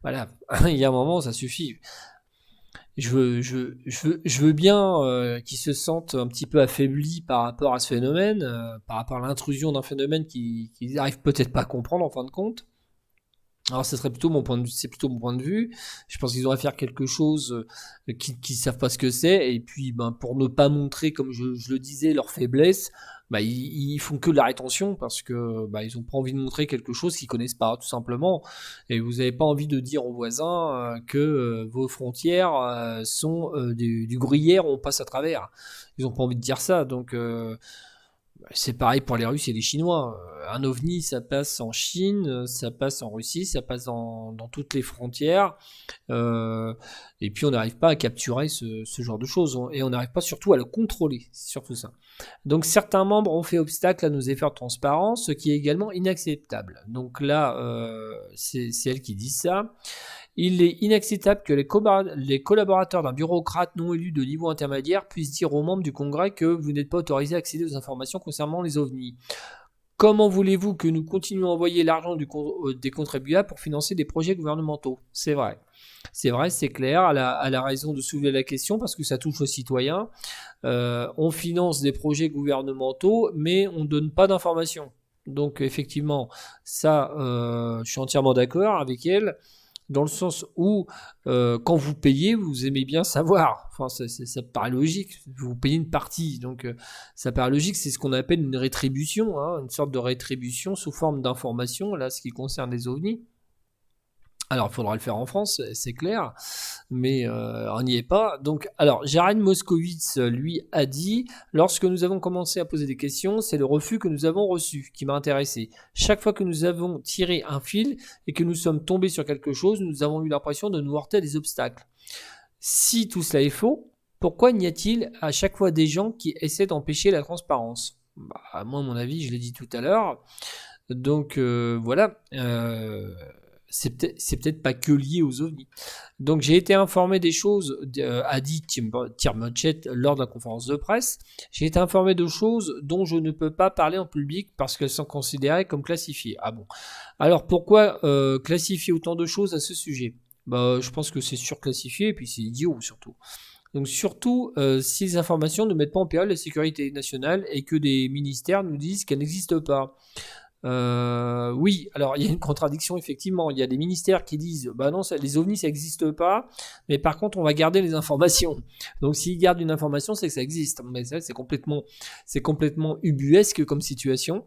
Voilà, il y a un moment ça suffit. Je veux bien qu'ils se sentent un petit peu affaiblis par rapport à ce phénomène, par rapport à l'intrusion d'un phénomène qu'ils n'arrivent peut-être pas à comprendre en fin de compte. Alors, ce serait plutôt mon point de vue, c'est plutôt mon point de vue. Je pense qu'ils devraient faire quelque chose qu'ils savent pas ce que c'est, et puis, ben, pour ne pas montrer, comme je le disais, leur faiblesse, bah, ils font que de la rétention parce que bah, ils ont pas envie de montrer quelque chose qu'ils connaissent pas, tout simplement. Et vous n'avez pas envie de dire aux voisins que vos frontières sont du gruyère, on passe à travers. Ils ont pas envie de dire ça, donc. C'est pareil pour les Russes et les Chinois. Un ovni, ça passe en Chine, ça passe en Russie, ça passe dans toutes les frontières. Et puis on n'arrive pas à capturer ce genre de choses. Et on n'arrive pas surtout à le contrôler. C'est surtout ça. Donc certains membres ont fait obstacle à nos efforts de transparence, ce qui est également inacceptable. Donc là, c'est elle qui dit ça. Il est inacceptable que les collaborateurs d'un bureaucrate non élu de niveau intermédiaire puissent dire aux membres du Congrès que vous n'êtes pas autorisé à accéder aux informations concernant les ovnis. Comment voulez-vous que nous continuions à envoyer l'argent des contribuables pour financer des projets gouvernementaux? C'est vrai. C'est vrai, c'est clair. Elle a raison de soulever la question parce que ça touche aux citoyens. On finance des projets gouvernementaux, mais on ne donne pas d'informations. Donc effectivement, ça, je suis entièrement d'accord avec elle. Dans le sens où, quand vous payez, vous aimez bien savoir. Enfin, ça paraît logique. Vous payez une partie, donc ça paraît logique. C'est ce qu'on appelle une rétribution, hein, une sorte de rétribution sous forme d'information, là, ce qui concerne les ovnis. Alors, il faudra le faire en France, c'est clair, mais on n'y est pas. Donc, alors, Jared Moskowitz, lui, a dit, lorsque nous avons commencé à poser des questions, c'est le refus que nous avons reçu qui m'a intéressé. Chaque fois que nous avons tiré un fil et que nous sommes tombés sur quelque chose, nous avons eu l'impression de nous heurter à des obstacles. Si tout cela est faux, pourquoi n'y a-t-il à chaque fois des gens qui essaient d'empêcher la transparence? Bah, moi, à mon avis, je l'ai dit tout à l'heure. Donc, voilà. C'est peut-être pas que lié aux ovnis. Donc j'ai été informé des choses, a dit Tirmochet lors de la conférence de presse. J'ai été informé de choses dont je ne peux pas parler en public parce qu'elles sont considérées comme classifiées. Ah bon. Alors pourquoi classifier autant de choses à ce sujet? Bah, je pense que c'est surclassifié et puis c'est idiot surtout. Donc surtout si les informations ne mettent pas en péril la sécurité nationale et que des ministères nous disent qu'elles n'existent pas. Oui, alors il y a une contradiction effectivement. Il y a des ministères qui disent bah non, les ovnis ça n'existe pas, mais par contre on va garder les informations. Donc s'ils gardent une information, c'est que ça existe. Mais ça c'est complètement ubuesque comme situation.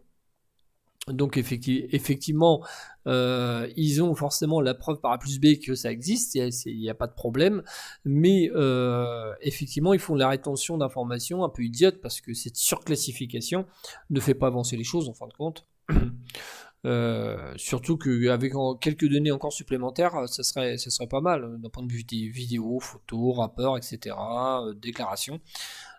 Donc effectivement, ils ont forcément la preuve par A plus B que ça existe, il n'y a pas de problème, mais effectivement ils font la rétention d'informations un peu idiote parce que cette surclassification ne fait pas avancer les choses en fin de compte. Surtout qu'avec quelques données encore supplémentaires, ça serait pas mal d'un point de vue des vidéos, photos, rapports, etc., déclarations.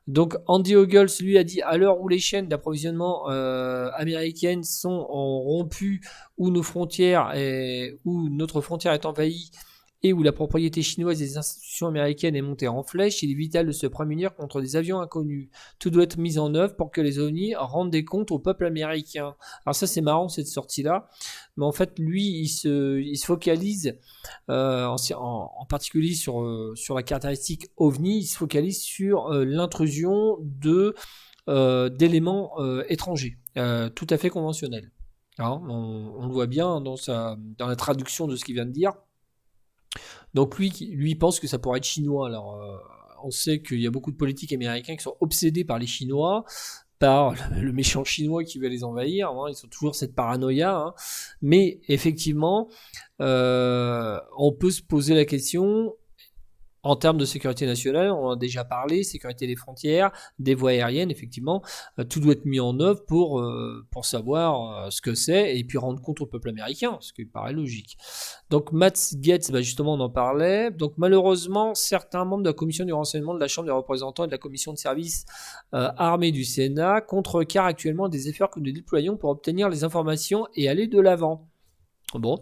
Donc Andy Ogles lui a dit à l'heure où les chaînes d'approvisionnement américaines sont rompues, où notre frontière est envahie et où la propriété chinoise des institutions américaines est montée en flèche, il est vital de se prémunir contre des avions inconnus. Tout doit être mis en œuvre pour que les ovnis rendent des comptes au peuple américain. Alors ça c'est marrant cette sortie-là, mais en fait lui il se focalise en particulier sur la caractéristique OVNI, il se focalise sur l'intrusion d'éléments étrangers, tout à fait conventionnels. Hein, on le voit bien dans la traduction de ce qu'il vient de dire. Donc lui pense que ça pourrait être chinois. Alors on sait qu'il y a beaucoup de politiques américains qui sont obsédés par les Chinois, par le méchant chinois qui veut les envahir. Hein, ils ont toujours cette paranoïa. Hein. Mais effectivement, on peut se poser la question en termes de sécurité nationale, on en a déjà parlé, sécurité des frontières, des voies aériennes, effectivement, tout doit être mis en œuvre pour savoir ce que c'est et puis rendre compte au peuple américain, ce qui paraît logique. Donc Matt Gaetz, justement on en parlait. Donc malheureusement, certains membres de la commission du renseignement de la Chambre des représentants et de la commission de services armés du Sénat contrecarrent actuellement des efforts que nous déployons pour obtenir les informations et aller de l'avant. Bon,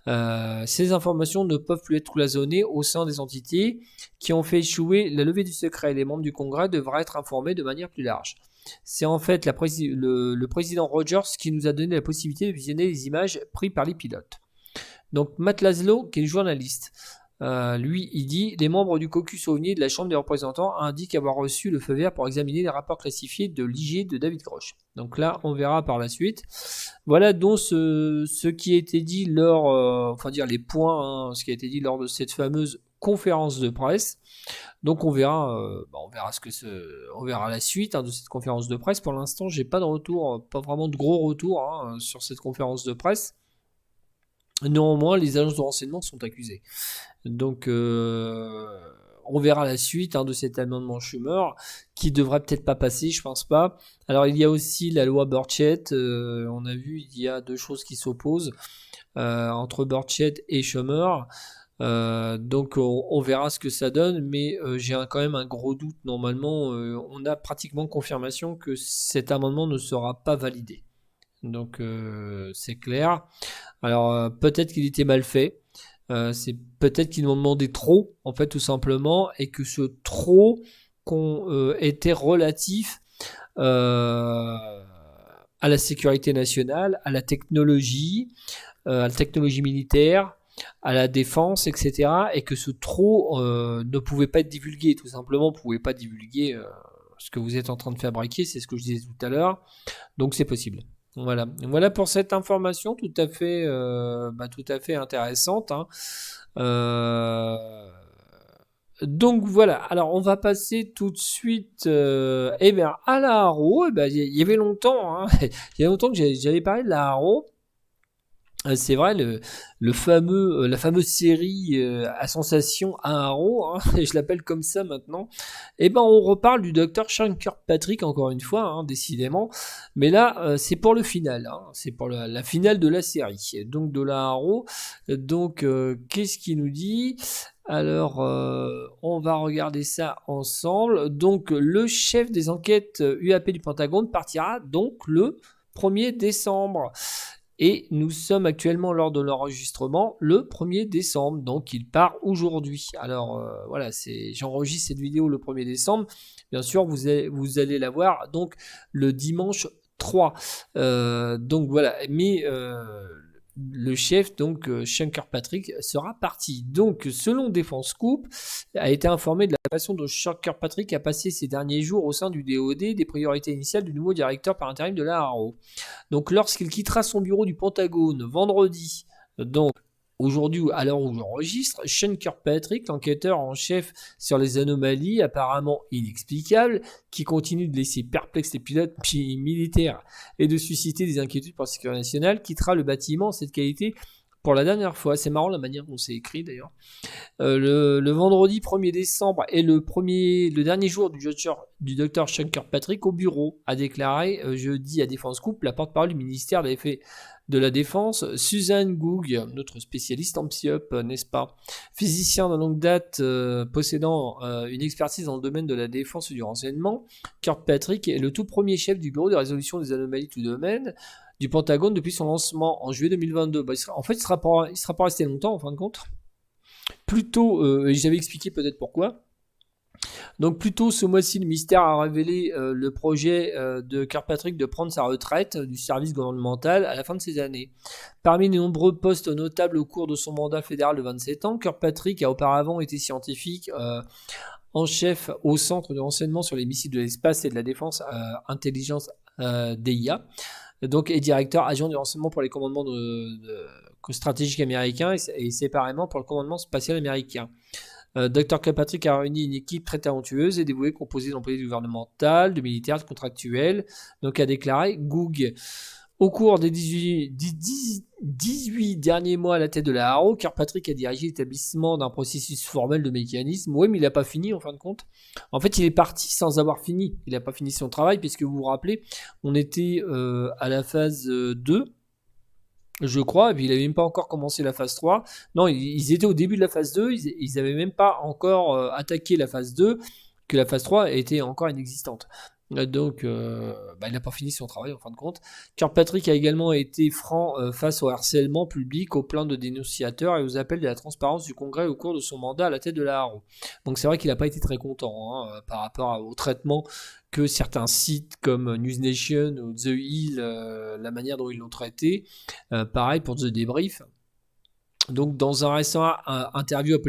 Ces informations ne peuvent plus être cloisonnées au sein des entités qui ont fait échouer la levée du secret. Les membres du Congrès devraient être informés de manière plus large. C'est en fait le président Rogers qui nous a donné la possibilité de visionner les images prises par les pilotes. Donc Matt Laszlo, qui est journaliste, lui, il dit « Les membres du caucus OVNI de la Chambre des représentants indiquent avoir reçu le feu vert pour examiner les rapports classifiés de l'IG de David Grosh. » Donc là, on verra par la suite. Voilà donc ce qui a été dit lors, enfin dire les points, ce qui a été dit lors de cette fameuse conférence de presse. Donc on verra on verra la suite de cette conférence de presse. Pour l'instant, j'ai pas de retour, pas vraiment de gros retour sur cette conférence de presse. Néanmoins, les agences de renseignement sont accusées. Donc, on verra la suite de cet amendement Schumer qui devrait peut-être pas passer, je pense pas. Alors, il y a aussi la loi Burchett. On a vu, il y a deux choses qui s'opposent entre Burchett et Schumer. Donc, on verra ce que ça donne, mais j'ai quand même un gros doute. Normalement, on a pratiquement confirmation que cet amendement ne sera pas validé. Donc, c'est clair. Alors peut-être qu'il était mal fait, c'est peut-être qu'ils m'ont demandé trop, en fait tout simplement, et que ce trop était relatif à la sécurité nationale, à la technologie militaire, à la défense, etc. Et que ce trop ne pouvait pas être divulgué, tout simplement, pouvait pas divulguer ce que vous êtes en train de fabriquer, c'est ce que je disais tout à l'heure, donc c'est possible. Voilà pour cette information tout à fait intéressante. Donc voilà, alors on va passer tout de suite à la Haro. Il y avait longtemps, il y a longtemps que j'avais parlé de la Haro. C'est vrai, la fameuse série à sensation à Haro, je l'appelle comme ça maintenant. On reparle du docteur Sean Kirkpatrick encore une fois, décidément. Mais là, c'est pour le final, c'est pour la finale de la série. Donc de la Haro. Donc qu'est-ce qu'il nous dit ? Alors, on va regarder ça ensemble. Donc le chef des enquêtes UAP du Pentagone partira donc le 1er décembre. Et nous sommes actuellement lors de l'enregistrement le 1er décembre, donc il part aujourd'hui. Alors j'enregistre cette vidéo le 1er décembre. Bien sûr, vous allez la voir donc le dimanche 3. Donc voilà, mais le chef, donc Sean Kirkpatrick, sera parti. Donc, selon Défense Scoop, a été informé de la façon dont Sean Kirkpatrick a passé ses derniers jours au sein du DOD, des priorités initiales du nouveau directeur par intérim de la Haro. Donc, lorsqu'il quittera son bureau du Pentagone vendredi, donc aujourd'hui, à l'heure où j'enregistre, Sean Kirkpatrick, l'enquêteur en chef sur les anomalies apparemment inexplicables, qui continue de laisser perplexes les pilotes militaires et de susciter des inquiétudes pour la sécurité nationale, quittera le bâtiment en cette qualité pour la dernière fois. C'est marrant la manière dont c'est écrit d'ailleurs. Le vendredi 1er décembre est le dernier jour du docteur Sean Kirkpatrick au bureau, a déclaré jeudi à Défense Scoop la porte-parole du ministère de la Défense, Suzanne Goog, notre spécialiste en psyop, n'est-ce pas ? Physicien de longue date, possédant une expertise dans le domaine de la défense et du renseignement, Kirkpatrick est le tout premier chef du bureau de résolution des anomalies tout domaine du Pentagone depuis son lancement en juillet 2022. Il sera pas resté longtemps en fin de compte. Plutôt, j'avais expliqué peut-être pourquoi. Donc plus tôt ce mois-ci, le ministère a révélé le projet de Kirkpatrick de prendre sa retraite du service gouvernemental à la fin de ces années. Parmi les nombreux postes notables au cours de son mandat fédéral de 27 ans, Kirkpatrick a auparavant été scientifique en chef au Centre de renseignement sur les missiles de l'espace et de la défense intelligence DIA, donc est directeur adjoint du renseignement pour les commandements stratégiques américains et séparément pour le commandement spatial américain. Dr. Kirkpatrick a réuni une équipe très talentueuse et dévouée composée d'employés gouvernementaux, de militaires, de contractuels, donc a déclaré Goog. Au cours des 18 derniers mois à la tête de la Haro, Kirkpatrick a dirigé l'établissement d'un processus formel de mécanisme. Oui, mais il n'a pas fini en fin de compte. En fait, il est parti sans avoir fini. Il n'a pas fini son travail, puisque vous vous rappelez, on était à la phase 2. Je crois, et puis il n'avait même pas encore commencé la phase 3. Non, ils étaient au début de la phase 2, ils n'avaient même pas encore attaqué la phase 2, que la phase 3 était encore inexistante. Donc, il n'a pas fini son travail en fin de compte. Kirkpatrick a également été franc face au harcèlement public, aux plaintes de dénonciateurs et aux appels de la transparence du Congrès au cours de son mandat à la tête de la Haro. Donc c'est vrai qu'il n'a pas été très content par rapport au traitement que certains sites comme News Nation ou The Hill, la manière dont ils l'ont traité. Pareil pour The Debrief. Donc, dans un récent interview à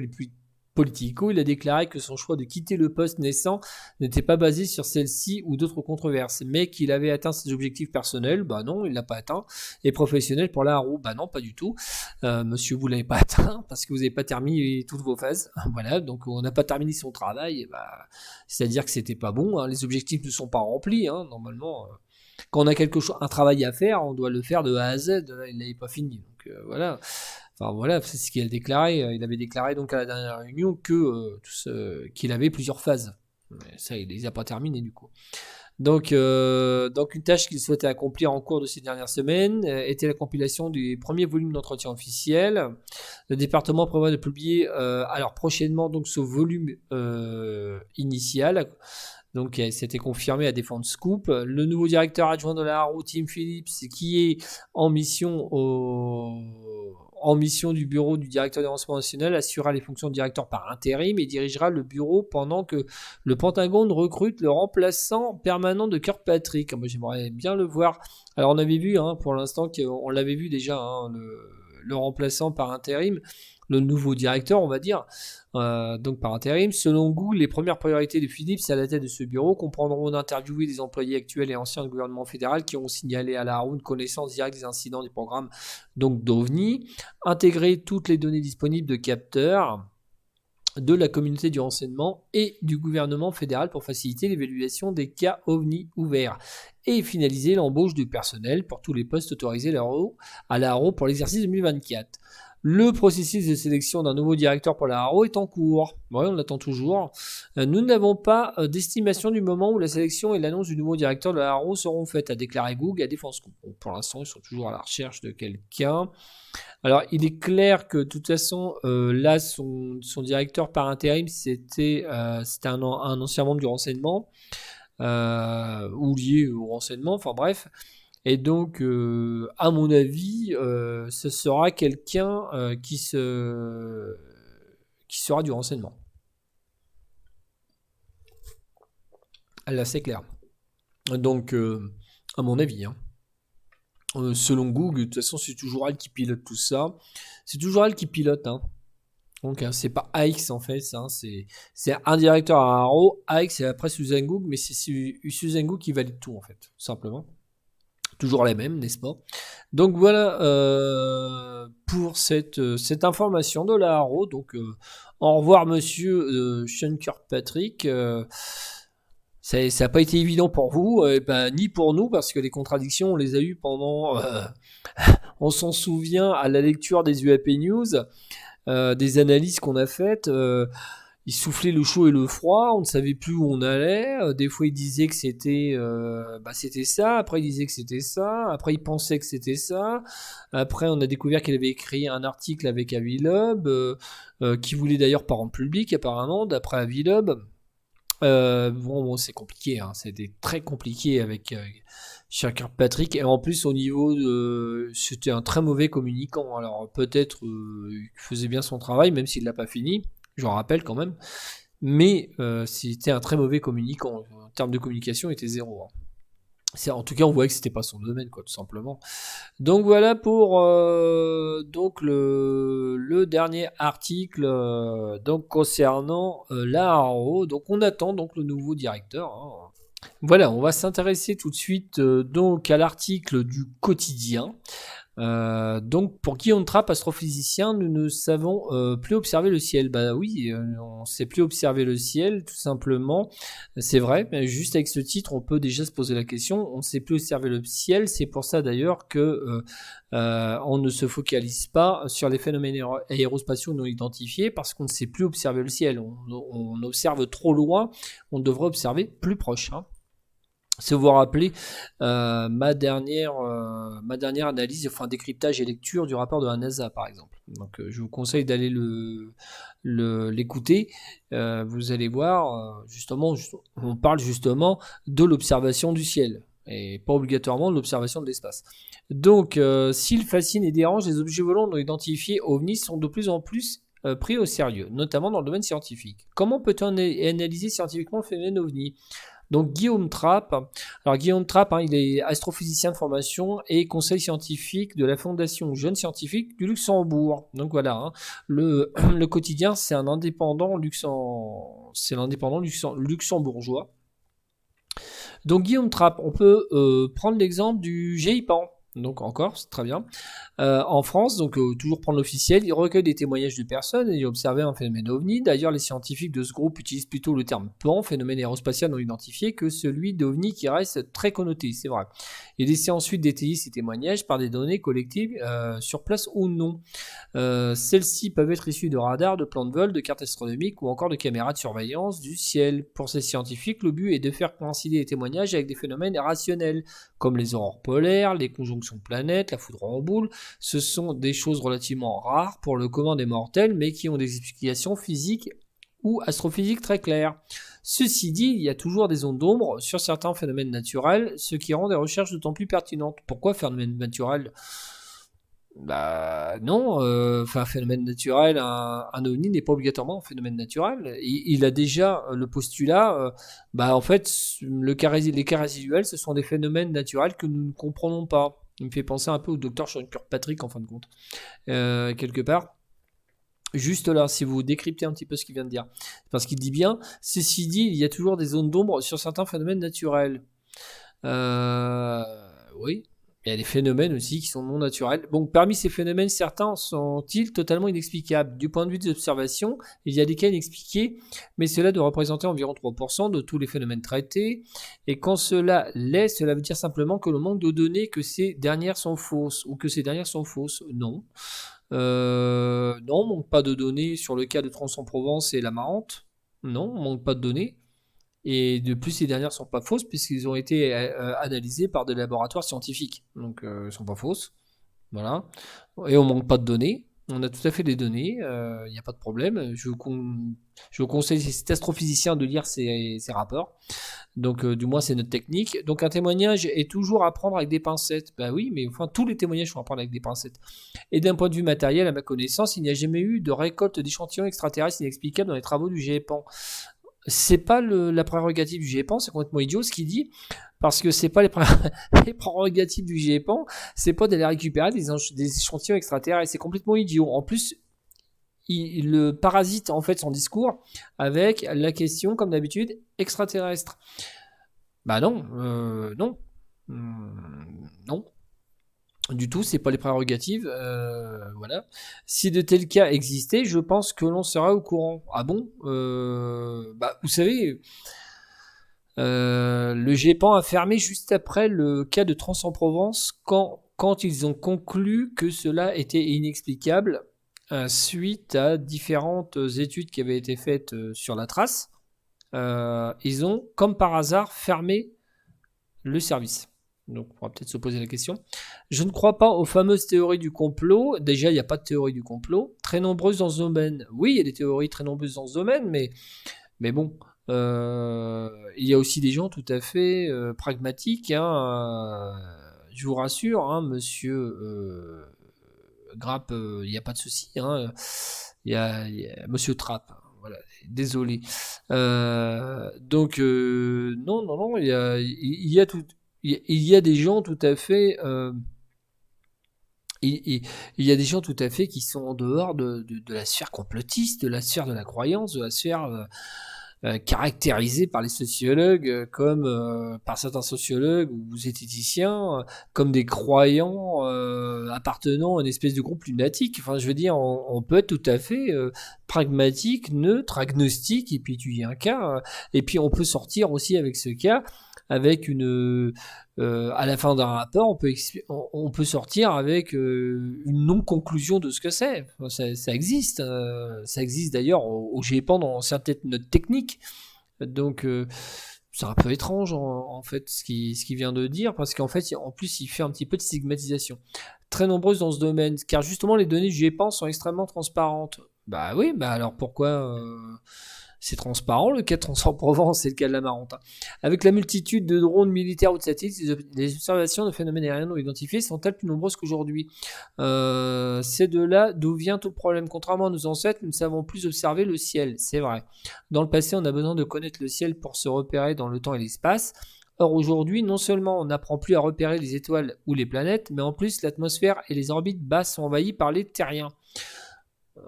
Politico, il a déclaré que son choix de quitter le poste naissant n'était pas basé sur celle-ci ou d'autres controverses, mais qu'il avait atteint ses objectifs personnels. Bah non, il l'a pas atteint. Et professionnels pour la Haro, bah non, pas du tout. Monsieur, vous l'avez pas atteint parce que vous n'avez pas terminé toutes vos phases. Voilà, donc on n'a pas terminé son travail. Bah, c'est-à-dire que c'était pas bon. Les objectifs ne sont pas remplis. Normalement, quand on a un travail à faire, on doit le faire de A à Z. Là, il l'avait pas fini. Donc voilà. Enfin voilà, c'est ce qu'il a déclaré. Il avait déclaré donc à la dernière réunion qu'il avait plusieurs phases. Mais ça, il les a pas terminées du coup. Donc une tâche qu'il souhaitait accomplir en cours de ces dernières semaines était la compilation du premier volume d'entretien officiel. Le département prévoit de publier alors prochainement donc ce volume initial. Donc, c'était confirmé à Défense Scoop. Le nouveau directeur adjoint de la Haro, Tim Phillips, qui est en mission du bureau du directeur des renseignements nationaux, assurera les fonctions de directeur par intérim et dirigera le bureau pendant que le Pentagone recrute le remplaçant permanent de Kirkpatrick. Moi, j'aimerais bien le voir. Alors, on avait vu, pour l'instant, on l'avait vu déjà, le remplaçant par intérim, le nouveau directeur, on va dire, donc par intérim. Selon Google, les premières priorités de Philips à la tête de ce bureau comprendront d'interviewer des employés actuels et anciens du gouvernement fédéral qui ont signalé à la Haro une connaissance directe des incidents du programme donc d'OVNI, intégrer toutes les données disponibles de capteurs de la communauté du renseignement et du gouvernement fédéral pour faciliter l'évaluation des cas OVNI ouverts et finaliser l'embauche du personnel pour tous les postes autorisés à la Haro pour l'exercice 2024. Le processus de sélection d'un nouveau directeur pour la Haro est en cours. Oui, on l'attend toujours. Nous n'avons pas d'estimation du moment où la sélection et l'annonce du nouveau directeur de la Haro seront faites, a déclaré Google à Défense Scoop. Bon, pour l'instant, ils sont toujours à la recherche de quelqu'un. Alors, il est clair que de toute façon, là, son directeur par intérim, c'était un ancien membre du renseignement, ou lié au renseignement, enfin bref. Et donc, à mon avis, ce sera quelqu'un qui sera du renseignement. Là, c'est clair. Donc, à mon avis, selon Google, de toute façon, c'est toujours elle qui pilote tout ça. C'est toujours elle qui pilote. Donc, c'est pas AX en fait. C'est un directeur à Haro. AX, c'est après Susan Google, mais c'est Susan Google qui valide tout en fait, tout simplement. Toujours les mêmes, n'est-ce pas? Donc voilà pour cette information de la Haro. Donc au revoir monsieur Sean Kirkpatrick. Ça n'a pas été évident pour vous, ni pour nous, parce que les contradictions, on les a eues pendant... on s'en souvient à la lecture des UAP News, des analyses qu'on a faites. Il soufflait le chaud et le froid, on ne savait plus où on allait. Des fois, il disait que c'était ça. Après, il disait que c'était ça. Après, il pensait que c'était ça. Après, on a découvert qu'il avait écrit un article avec Avilob, qui voulait d'ailleurs pas rendre public, apparemment, d'après Avilob. Bon, c'est compliqué. C'était très compliqué avec Kirkpatrick. Et en plus, au niveau c'était un très mauvais communicant. Alors, peut-être il faisait bien son travail, même s'il ne l'a pas fini. Je rappelle quand même, mais c'était un très mauvais communicant. En termes de communication, il était zéro. En tout cas, on voyait que c'était pas son domaine, quoi, tout simplement. Donc voilà pour donc le dernier article donc concernant la Haro. Donc on attend donc le nouveau directeur. Voilà, on va s'intéresser tout de suite donc à l'article du quotidien. Donc pour Guillaume Trapp, astrophysicien, nous ne savons plus observer le ciel. Bah oui, on ne sait plus observer le ciel, tout simplement. C'est vrai, mais juste avec ce titre, on peut déjà se poser la question. On ne sait plus observer le ciel. C'est pour ça d'ailleurs que on ne se focalise pas sur les phénomènes aérospatiaux non identifiés parce qu'on ne sait plus observer le ciel. On observe trop loin. On devrait observer plus proche. Si vous vous rappelez ma dernière analyse, enfin décryptage et lecture du rapport de la NASA par exemple. Donc je vous conseille d'aller l'écouter. Vous allez voir, justement, on parle justement de l'observation du ciel et pas obligatoirement de l'observation de l'espace. Donc s'ils fascinent et dérangent, les objets volants non identifiés ovnis sont de plus en plus pris au sérieux, notamment dans le domaine scientifique. Comment peut-on analyser scientifiquement le phénomène ovni? Donc Guillaume Trapp, alors Guillaume Trapp, il est astrophysicien de formation et conseil scientifique de la Fondation Jeunes Scientifiques du Luxembourg. Donc voilà, le quotidien, c'est un indépendant luxembourgeois. Donc Guillaume Trapp, on peut prendre l'exemple du GIPAN. Donc encore, c'est très bien. En France, donc toujours prendre l'officiel, il recueille des témoignages de personnes ayant observé un phénomène ovni. D'ailleurs, les scientifiques de ce groupe utilisent plutôt le terme PAN, phénomène aérospatial non identifié, que celui d'ovni qui reste très connoté, c'est vrai. Il essaie ensuite d'étayer ces témoignages par des données collectives sur place ou non. Celles-ci peuvent être issues de radars, de plans de vol, de cartes astronomiques ou encore de caméras de surveillance du ciel. Pour ces scientifiques, le but est de faire coïncider les témoignages avec des phénomènes rationnels, comme les aurores polaires, les conjonctions de planètes, la foudre en boule. Ce sont des choses relativement rares pour le commun des mortels, mais qui ont des explications physiques ou astrophysiques très claires. Ceci dit, il y a toujours des zones d'ombre sur certains phénomènes naturels, ce qui rend des recherches d'autant plus pertinentes. Pourquoi phénomène naturel? Bah non, un phénomène naturel, un ovni n'est pas obligatoirement un phénomène naturel. Il a déjà le postulat, en fait, les cas résiduels, ce sont des phénomènes naturels que nous ne comprenons pas. Il me fait penser un peu au docteur Sean Kirkpatrick en fin de compte, quelque part. Juste là, si vous décryptez un petit peu ce qu'il vient de dire, parce qu'il dit bien, ceci dit, il y a toujours des zones d'ombre sur certains phénomènes naturels. Oui, il y a des phénomènes aussi qui sont non naturels. Donc parmi ces phénomènes, certains sont-ils totalement inexplicables? Du point de vue des observations, il y a des cas inexpliqués, mais cela doit représenter environ 3% de tous les phénomènes traités. Et quand cela l'est, cela veut dire simplement que l'on manque de données, que ces dernières sont fausses, ou que ces dernières sont fausses. Non. Non, on manque pas de données sur le cas de Trans-en-Provence et la Marante. Non, on manque pas de données. Et de plus, ces dernières sont pas fausses puisqu'ils ont été analysés par des laboratoires scientifiques. Donc, elles ne sont pas fausses. Voilà. Et on manque pas de données. On a tout à fait des données. Il n'y a pas de problème. Je vous conseille cet astrophysicien de lire ces rapports. Donc, du moins, c'est notre technique. Donc, un témoignage est toujours à prendre avec des pincettes. Bah oui, mais enfin, tous les témoignages sont à prendre avec des pincettes. Et d'un point de vue matériel, à ma connaissance, il n'y a jamais eu de récolte d'échantillons extraterrestres inexplicables dans les travaux du GEPAN. C'est pas la prérogative du GEPAN, c'est complètement idiot ce qu'il dit, parce que c'est pas les prérogatives du GEPAN, c'est pas d'aller récupérer des échantillons extraterrestres, c'est complètement idiot. En plus, il parasite en fait son discours avec la question, comme d'habitude, extraterrestre. Bah non, non, non. Du tout, c'est pas les prérogatives, voilà. Si de tels cas existaient, je pense que l'on sera au courant. Ah bon? Vous savez, le GEPAN a fermé juste après le cas de Trans-en-Provence quand ils ont conclu que cela était inexplicable suite à différentes études qui avaient été faites sur la trace. Ils ont, comme par hasard, fermé le service. Donc, on va peut-être se poser la question. Je ne crois pas aux fameuses théories du complot. Déjà, il n'y a pas de théorie du complot. Très nombreuses dans ce domaine. Oui, il y a des théories très nombreuses dans ce domaine, mais bon, il y a aussi des gens tout à fait pragmatiques. Je vous rassure, monsieur Grappe, il n'y a pas de souci. Il y a monsieur Trapp. Voilà, désolé. Donc, non, il y a tout. Il y a des gens tout à fait il y a des gens tout à fait qui sont en dehors de la sphère complotiste, de la sphère de la croyance, de la sphère caractérisée par les sociologues par certains sociologues ou zététiciens comme des croyants appartenant à une espèce de groupe lunatique. Enfin, je veux dire, on peut être tout à fait pragmatique, neutre, agnostique, et puis tu y as un cas, et puis on peut sortir aussi avec ce cas avec à la fin d'un rapport, on peut sortir avec une non-conclusion de ce que c'est. Ça existe. Ça existe d'ailleurs au GEPAN dans certaines notes techniques. Donc, c'est un peu étrange en fait ce qu'il vient de dire, parce qu'en fait, en plus, il fait un petit peu de stigmatisation. Très nombreuses dans ce domaine, car justement les données du GEPAN sont extrêmement transparentes. Bah oui, bah alors pourquoi c'est transparent le cas de Transport-Provence et le cas de la Marente, hein. Avec la multitude de drones militaires ou de satellites, les observations de phénomènes aériens non identifiés sont-elles plus nombreuses qu'aujourd'hui? C'est de là d'où vient tout le problème. Contrairement à nos ancêtres, nous ne savons plus observer le ciel, c'est vrai. Dans le passé, on a besoin de connaître le ciel pour se repérer dans le temps et l'espace. Or aujourd'hui, non seulement on n'apprend plus à repérer les étoiles ou les planètes, mais en plus l'atmosphère et les orbites basses sont envahies par les terriens.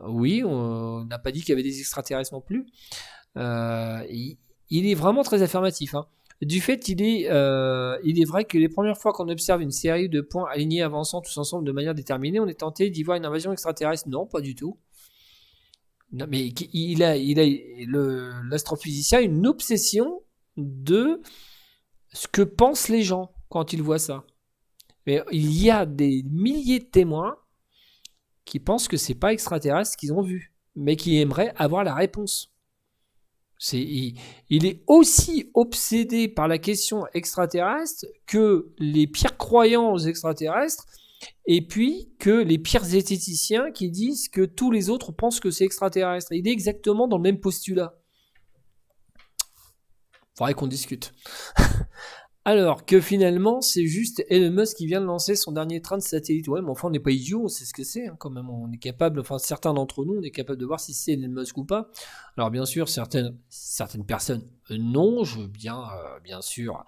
Oui, on n'a pas dit qu'il y avait des extraterrestres non plus. Il est vraiment très affirmatif, hein. Du fait, il est vrai que les premières fois qu'on observe une série de points alignés avançant tous ensemble de manière déterminée, on est tenté d'y voir une invasion extraterrestre. Non, pas du tout. Non, mais l'astrophysicien a une obsession de ce que pensent les gens quand ils voient ça. Mais il y a des milliers de témoins qui pensent que c'est pas extraterrestre ce qu'ils ont vu, mais qui aimeraient avoir la réponse. Il est aussi obsédé par la question extraterrestre que les pires croyants aux extraterrestres, et puis que les pires zététiciens qui disent que tous les autres pensent que c'est extraterrestre. Il est exactement dans le même postulat. Faudrait qu'on discute. Alors que finalement, c'est juste Elon Musk qui vient de lancer son dernier train de satellite. Ouais, mais enfin, on n'est pas idiot, on sait ce que c'est, hein, quand même. On est capable, enfin, certains d'entre nous, on est capable de voir si c'est Elon Musk ou pas. Alors, bien sûr, certaines personnes, non, je veux bien sûr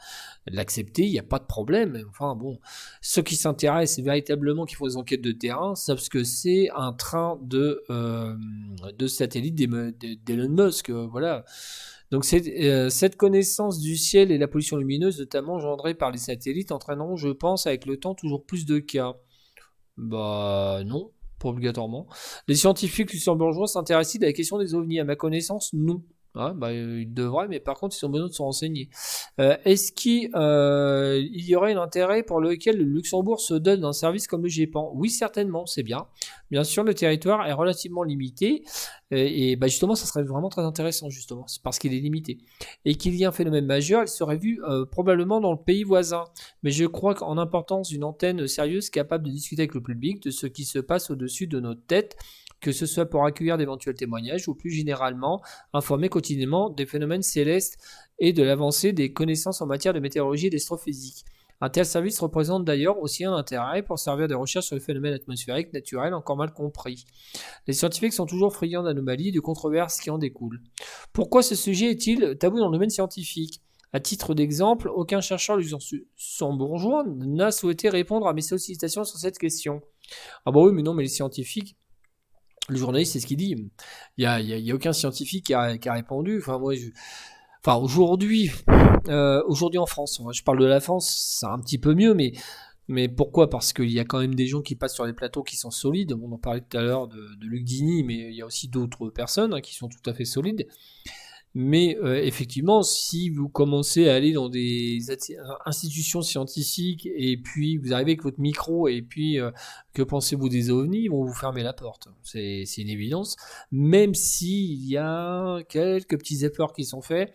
l'accepter, il n'y a pas de problème. Mais enfin, bon, ceux qui s'intéressent véritablement, qui font des enquêtes de terrain, savent ce que c'est un train de satellite d'Elon Musk, voilà. Donc cette connaissance du ciel et la pollution lumineuse, notamment engendrée par les satellites, entraîneront, je pense, avec le temps, toujours plus de cas. Bah non, pas obligatoirement. Les scientifiques luxembourgeois s'intéressent à la question des ovnis. À ma connaissance, non. Ah, bah, ils devraient, mais par contre, ils ont besoin de se renseigner. Est-ce qu'il y aurait un intérêt pour lequel le Luxembourg se donne un service comme le GEPAN? Oui, certainement, c'est bien. Bien sûr, le territoire est relativement limité, et bah, justement, ça serait vraiment très intéressant, justement, parce qu'il est limité. Et qu'il y a un phénomène majeur, il serait vu probablement dans le pays voisin. Mais je crois qu'en importance d'une antenne sérieuse capable de discuter avec le public de ce qui se passe au-dessus de notre tête, que ce soit pour accueillir d'éventuels témoignages ou plus généralement informer quotidiennement des phénomènes célestes et de l'avancée des connaissances en matière de météorologie et d'astrophysique. Un tel service représente d'ailleurs aussi un intérêt pour servir des recherches sur les phénomènes atmosphériques naturels encore mal compris. Les scientifiques sont toujours friands d'anomalies et de controverses qui en découlent. Pourquoi ce sujet est-il tabou dans le domaine scientifique? À titre d'exemple, aucun chercheur luxembourgeois n'a souhaité répondre à mes sollicitations sur cette question. Ah bah oui, mais non, mais les scientifiques, le journaliste, c'est ce qu'il dit. Il y a aucun scientifique qui a répondu. Enfin, moi, aujourd'hui en France, je parle de la France, c'est un petit peu mieux, mais pourquoi? Parce qu'il y a quand même des gens qui passent sur les plateaux qui sont solides. On en parlait tout à l'heure de Luc Dini, mais il y a aussi d'autres personnes, hein, qui sont tout à fait solides. Mais effectivement, si vous commencez à aller dans des institutions scientifiques et puis vous arrivez avec votre micro et puis que pensez-vous des ovnis, ils vont vous fermer la porte. C'est une évidence. Même s'il y a quelques petits efforts qui sont faits,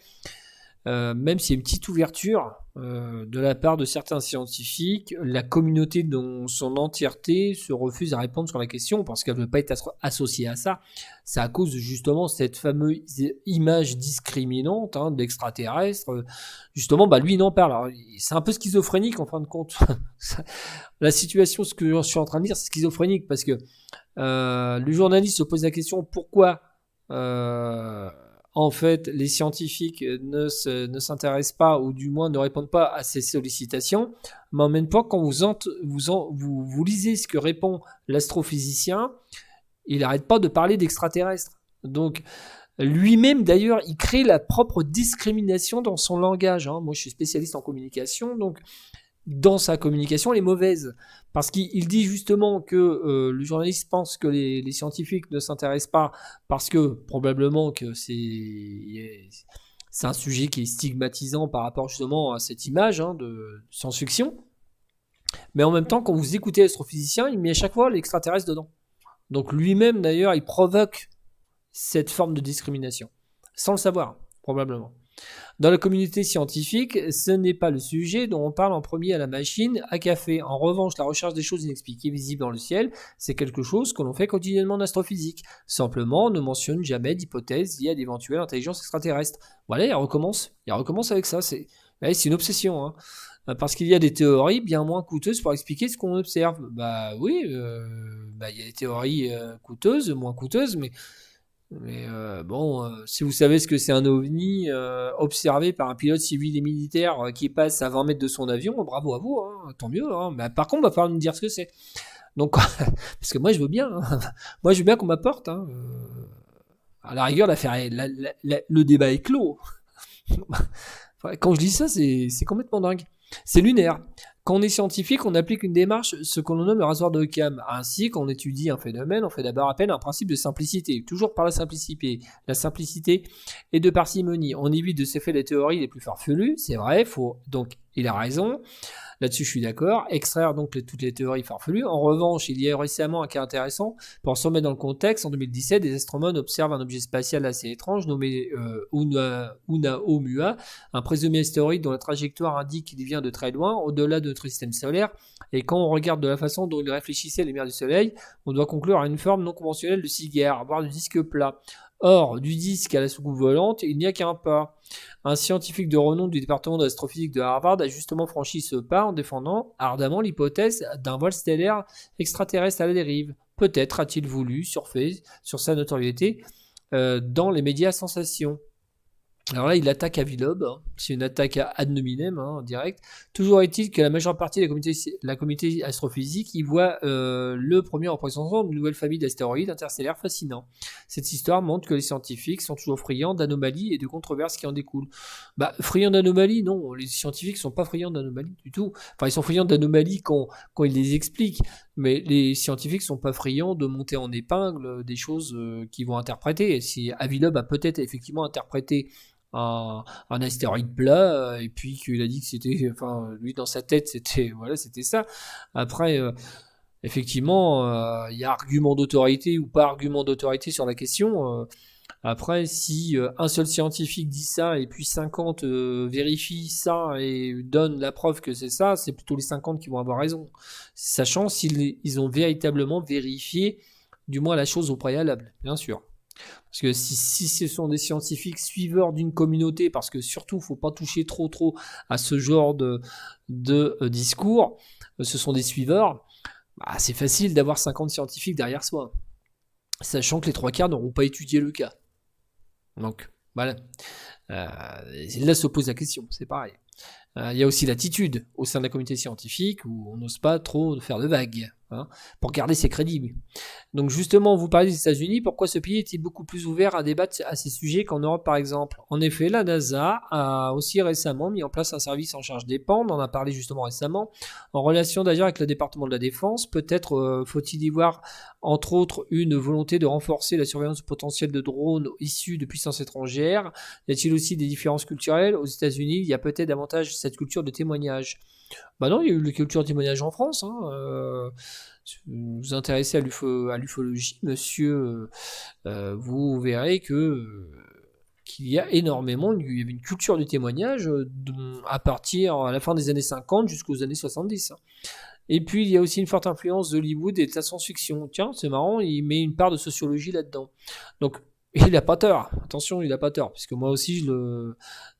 même s'il y a une petite ouverture de la part de certains scientifiques, la communauté dans son entièreté se refuse à répondre sur la question parce qu'elle ne veut pas être associée à ça. C'est à cause de justement cette fameuse image discriminante, hein, d'extraterrestre. Justement, bah, lui, il en parle. Alors, c'est un peu schizophrénique en fin de compte. La situation, ce que je suis en train de dire, c'est schizophrénique parce que le journaliste se pose la question pourquoi en fait, les scientifiques ne s'intéressent pas, ou du moins ne répondent pas à ces sollicitations. Mais en même temps, quand vous lisez ce que répond l'astrophysicien, il n'arrête pas de parler d'extraterrestres. Donc, lui-même, d'ailleurs, il crée la propre discrimination dans son langage, hein. Moi, je suis spécialiste en communication, donc dans sa communication, elle est mauvaise. Parce qu'il dit justement que le journaliste pense que les scientifiques ne s'intéressent pas parce que probablement que c'est un sujet qui est stigmatisant par rapport justement à cette image, hein, de science-fiction. Mais en même temps, quand vous écoutez l'astrophysicien, il met à chaque fois l'extraterrestre dedans. Donc lui-même, d'ailleurs, il provoque cette forme de discrimination. Sans le savoir, probablement. Dans la communauté scientifique, ce n'est pas le sujet dont on parle en premier à la machine à café. En revanche, la recherche des choses inexpliquées visibles dans le ciel, c'est quelque chose que l'on fait quotidiennement en astrophysique. Simplement, on ne mentionne jamais d'hypothèse liée à d'éventuelles intelligences extraterrestres. Voilà, il recommence avec ça. C'est une obsession, hein. Parce qu'il y a des théories bien moins coûteuses pour expliquer ce qu'on observe. Bah oui, il y a des théories coûteuses, moins coûteuses, mais si vous savez ce que c'est un ovni observé par un pilote civil et militaire qui passe à 20 mètres de son avion, bravo à vous, hein, tant mieux. Hein. Mais par contre, il va falloir nous dire ce que c'est. Donc, parce que moi, je veux bien. Hein. Moi, je veux bien qu'on m'apporte. Hein. À la rigueur, le débat est clos. Quand je dis ça, c'est complètement dingue. C'est lunaire. Quand on est scientifique, on applique une démarche, ce qu'on nomme le rasoir de Occam. Ainsi, quand on étudie un phénomène, on fait d'abord appel à un principe de simplicité. Toujours par la simplicité. La simplicité et de parcimonie. On évite de s'effet les théories les plus farfelues. C'est vrai, donc il a raison. Là-dessus, je suis d'accord. Extraire donc toutes les théories farfelues. En revanche, il y a récemment un cas intéressant. Pour se remettre dans le contexte, en 2017, des astronomes observent un objet spatial assez étrange nommé Oumuamua, un présumé astéroïde dont la trajectoire indique qu'il vient de très loin, au-delà de notre système solaire. Et quand on regarde de la façon dont il réfléchissait à la lumière du soleil, on doit conclure à une forme non conventionnelle de cigare, voire de disque plat. Or, du disque à la soucoupe volante, il n'y a qu'un pas. Un scientifique de renom du département d'astrophysique de Harvard a justement franchi ce pas en défendant ardemment l'hypothèse d'un vol stellaire extraterrestre à la dérive. Peut-être a-t-il voulu surfer sur sa notoriété dans les médias sensations. Alors là, il attaque Avilob, hein. C'est une attaque ad nominem, hein, en direct. Toujours est-il que la majeure partie de la communauté astrophysique y voit le premier représentant d'une nouvelle famille d'astéroïdes interstellaires fascinants. Cette histoire montre que les scientifiques sont toujours friands d'anomalies et de controverses qui en découlent. Friands d'anomalies, non, les scientifiques ne sont pas friands d'anomalies du tout. Enfin, ils sont friands d'anomalies quand ils les expliquent, mais les scientifiques ne sont pas friands de monter en épingle des choses qu'ils vont interpréter. Et si Avilob a peut-être effectivement interprété un astéroïde plat, et puis qu'il a dit que c'était, enfin, lui dans sa tête, c'était ça. Après, effectivement, il y a argument d'autorité ou pas argument d'autorité sur la question. Après, si un seul scientifique dit ça et puis 50 vérifient ça et donnent la preuve que c'est ça, c'est plutôt les 50 qui vont avoir raison. Sachant s'ils ont véritablement vérifié, du moins la chose au préalable, bien sûr. Parce que si ce sont des scientifiques suiveurs d'une communauté, parce que surtout, il ne faut pas toucher trop à ce genre de discours, ce sont des suiveurs, c'est facile d'avoir 50 scientifiques derrière soi. Sachant que les 3/4 n'auront pas étudié le cas. Donc, voilà. Là se pose la question, c'est pareil. Il y a aussi l'attitude au sein de la communauté scientifique où on n'ose pas trop faire de vagues, hein, pour garder ses crédits. Donc justement, vous parlez des États-Unis, pourquoi ce pays est-il beaucoup plus ouvert à débattre à ces sujets qu'en Europe par exemple? En effet, la NASA a aussi récemment mis en place un service en charge des pans, on en a parlé justement récemment, en relation d'ailleurs avec le département de la Défense. Peut-être faut-il y voir entre autres une volonté de renforcer la surveillance potentielle de drones issus de puissances étrangères. Y a-t-il aussi des différences culturelles? Aux États-Unis, il y a peut-être davantage cette culture de témoignage. Non, il y a eu la culture de témoignage en France. Si vous vous intéressez à l'ufologie, monsieur, vous verrez qu'il y a énormément, il y avait une culture du témoignage à la fin des années 50 jusqu'aux années 70. Et puis, il y a aussi une forte influence d'Hollywood et de la science-fiction. Tiens, c'est marrant, il met une part de sociologie là-dedans. Donc, il n'a pas tort. Attention, il n'a pas tort. Puisque moi aussi,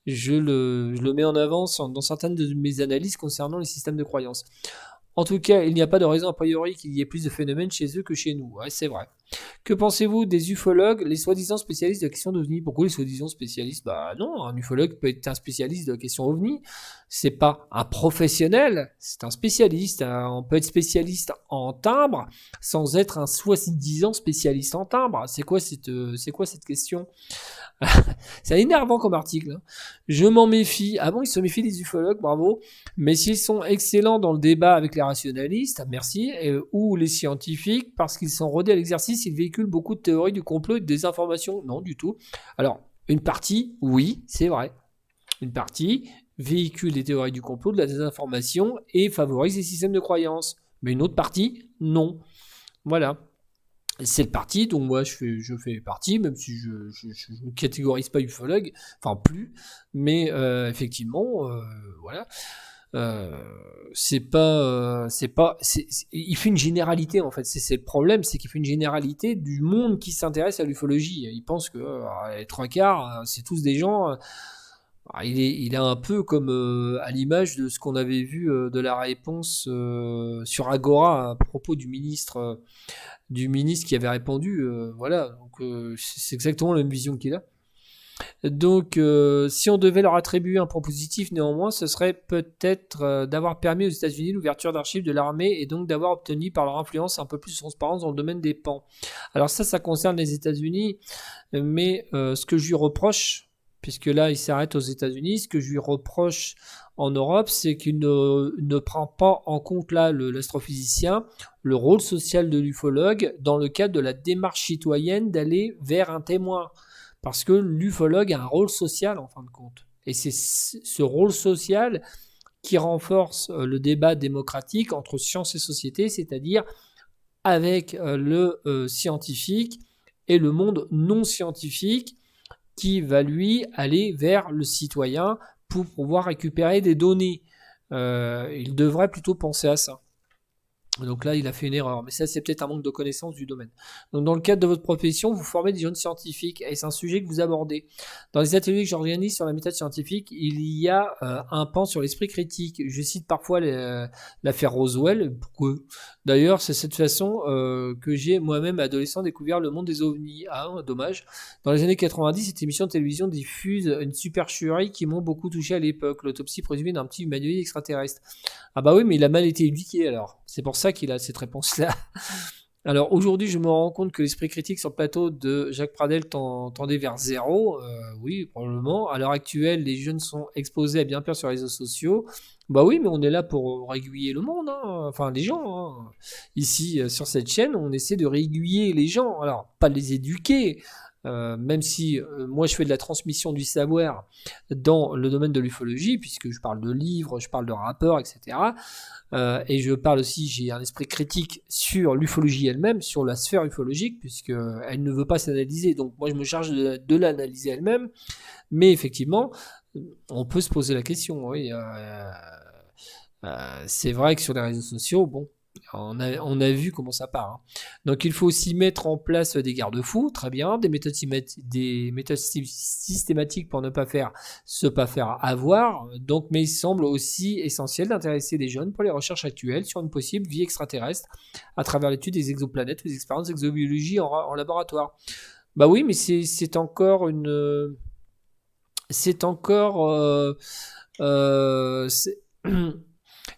je le mets en avance dans certaines de mes analyses concernant les systèmes de croyances. En tout cas, il n'y a pas de raison a priori qu'il y ait plus de phénomènes chez eux que chez nous. Ouais, c'est vrai. Que pensez-vous des ufologues, les soi-disant spécialistes de la question d'OVNI? Pourquoi les soi-disant spécialistes? Non, un ufologue peut être un spécialiste de la question OVNI. C'est pas un professionnel, c'est un spécialiste. On peut être spécialiste en timbre sans être un soi-disant spécialiste en timbre. C'est quoi cette question? C'est énervant comme article. Hein. Je m'en méfie. Ah bon, ils se méfient des ufologues, bravo. Mais s'ils sont excellents dans le débat avec les rationalistes, merci, ou les scientifiques, parce qu'ils sont rodés à l'exercice, ils véhiculent beaucoup de théories du complot et de désinformation. Non, du tout. Alors, une partie, oui, c'est vrai. Une partie véhicule des théories du complot, de la désinformation et favorise les systèmes de croyance. Mais une autre partie, non. Voilà. C'est le parti dont moi je fais partie, même si je ne catégorise pas ufologue, enfin plus, mais effectivement, voilà. Euh, il fait une généralité en fait. C'est le problème, c'est qu'il fait une généralité du monde qui s'intéresse à l'ufologie. Il pense que les trois quarts, c'est tous des gens. Il est un peu comme à l'image de ce qu'on avait vu de la réponse sur Agora à propos du ministre qui avait répondu. Voilà, donc c'est exactement la même vision qu'il a. Donc, si on devait leur attribuer un point positif, néanmoins, ce serait peut-être d'avoir permis aux États-Unis l'ouverture d'archives de l'armée et donc d'avoir obtenu par leur influence un peu plus de transparence dans le domaine des PAN. Alors ça concerne les États-Unis, mais ce que je lui reproche, puisque là il s'arrête aux États-Unis, ce que je lui reproche en Europe, c'est qu'il ne prend pas en compte là l'astrophysicien, le rôle social de l'ufologue dans le cadre de la démarche citoyenne d'aller vers un témoin. Parce que l'ufologue a un rôle social en fin de compte. Et c'est ce rôle social qui renforce le débat démocratique entre science et société, c'est-à-dire avec le scientifique et le monde non scientifique qui va lui aller vers le citoyen pour pouvoir récupérer des données. Il devrait plutôt penser à ça. Donc là, il a fait une erreur. Mais ça, c'est peut-être un manque de connaissance du domaine. Donc dans le cadre de votre profession, vous formez des jeunes scientifiques et c'est un sujet que vous abordez. Dans les ateliers que j'organise sur la méthode scientifique, il y a un pan sur l'esprit critique. Je cite parfois l'affaire Roswell. Pourquoi ? D'ailleurs, c'est cette façon que j'ai moi-même, adolescent, découvert le monde des ovnis. Ah, dommage. Dans les années 90, cette émission de télévision diffuse une supercherie qui m'ont beaucoup touché à l'époque. L'autopsie présumée d'un petit humanoïde extraterrestre. Ah bah oui, mais il a mal été éduqué alors. C'est pour ça qu'il a cette réponse-là. Alors aujourd'hui, je me rends compte que l'esprit critique sur le plateau de Jacques Pradel tendait vers zéro. Oui, probablement. À l'heure actuelle, les jeunes sont exposés à bien pire sur les réseaux sociaux. Bah oui, mais on est là pour réguiller le monde, hein. Enfin les gens. Hein. Ici, sur cette chaîne, on essaie de réguiller les gens. Alors, pas de les éduquer. Même si moi je fais de la transmission du savoir dans le domaine de l'ufologie, puisque je parle de livres, je parle de rappeurs, etc. Et je parle aussi, j'ai un esprit critique sur l'ufologie elle-même, sur la sphère ufologique, puisque elle ne veut pas s'analyser. Donc moi je me charge de l'analyser elle-même. Mais effectivement, on peut se poser la question. Oui, c'est vrai que sur les réseaux sociaux, bon, on a vu comment ça part. Hein. Donc il faut aussi mettre en place des garde-fous, très bien, des méthodes systématiques pour ne pas se faire avoir. Donc, mais il semble aussi essentiel d'intéresser les jeunes pour les recherches actuelles sur une possible vie extraterrestre à travers l'étude des exoplanètes ou des expériences d'exobiologie en laboratoire. Bah oui, mais c'est encore une... C'est encore...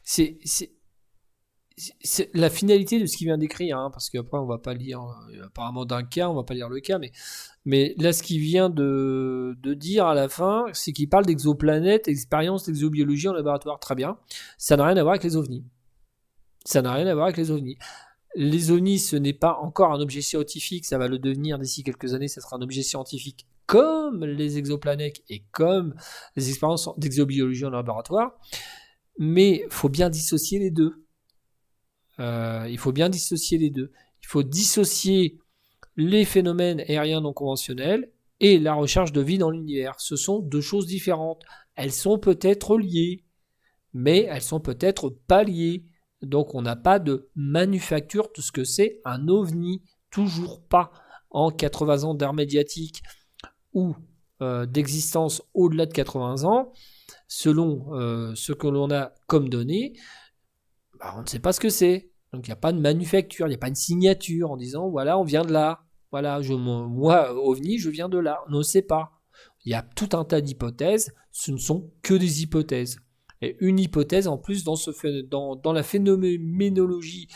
c'est la finalité de ce qu'il vient d'écrire, hein, parce qu'après on va pas lire apparemment d'un cas, on va pas lire le cas, mais là ce qu'il vient de dire à la fin, c'est qu'il parle d'exoplanètes, expérience d'exobiologie en laboratoire, très bien, ça n'a rien à voir avec les ovnis. Ça n'a rien à voir avec les ovnis. Les ovnis, ce n'est pas encore un objet scientifique, ça va le devenir d'ici quelques années, ça sera un objet scientifique comme les exoplanètes et comme les expériences d'exobiologie en laboratoire, mais il faut bien dissocier les deux. Il faut bien dissocier les deux. Il faut dissocier les phénomènes aériens non conventionnels et la recherche de vie dans l'univers. Ce sont deux choses différentes. Elles sont peut-être liées, mais elles sont peut-être pas liées. Donc on n'a pas de manufacture de ce que c'est un ovni. Toujours pas. En 80 ans d'art médiatique ou d'existence au-delà de 80 ans, selon ce que l'on a comme données, on ne sait pas ce que c'est. Donc il n'y a pas de manufacture, il n'y a pas de signature en disant voilà, on vient de là. Voilà, moi, OVNI, je viens de là. On ne sait pas. Il y a tout un tas d'hypothèses, ce ne sont que des hypothèses. Et une hypothèse en plus dans la phénoménologie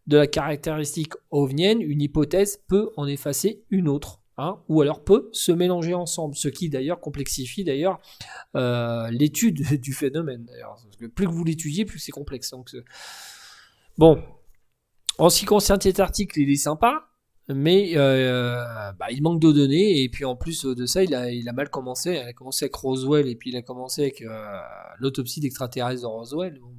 de la caractéristique ovnienne, une hypothèse peut en effacer une autre. Hein, ou alors peut se mélanger ensemble, ce qui d'ailleurs complexifie l'étude du phénomène. Parce que plus que vous l'étudiez, plus c'est complexe. Donc, bon, en ce qui concerne cet article, il est sympa, mais il manque de données, et puis en plus de ça, il a mal commencé. Il a commencé avec Roswell, et puis il a commencé avec l'autopsie d'extraterrestres de Roswell. Bon,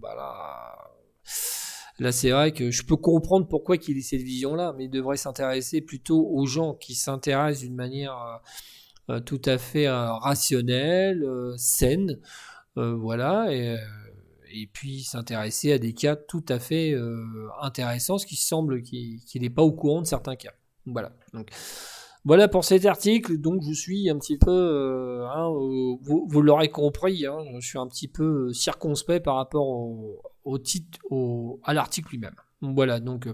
Là, c'est vrai que je peux comprendre pourquoi il ait cette vision-là, mais il devrait s'intéresser plutôt aux gens qui s'intéressent d'une manière tout à fait rationnelle, saine, voilà, et puis s'intéresser à des cas tout à fait intéressants, ce qui semble qu'il n'est pas au courant de certains cas. Voilà. Donc, voilà pour cet article. Donc je suis un petit peu, vous l'aurez compris, hein, je suis un petit peu circonspect par rapport au titre, à l'article lui-même. Voilà. Donc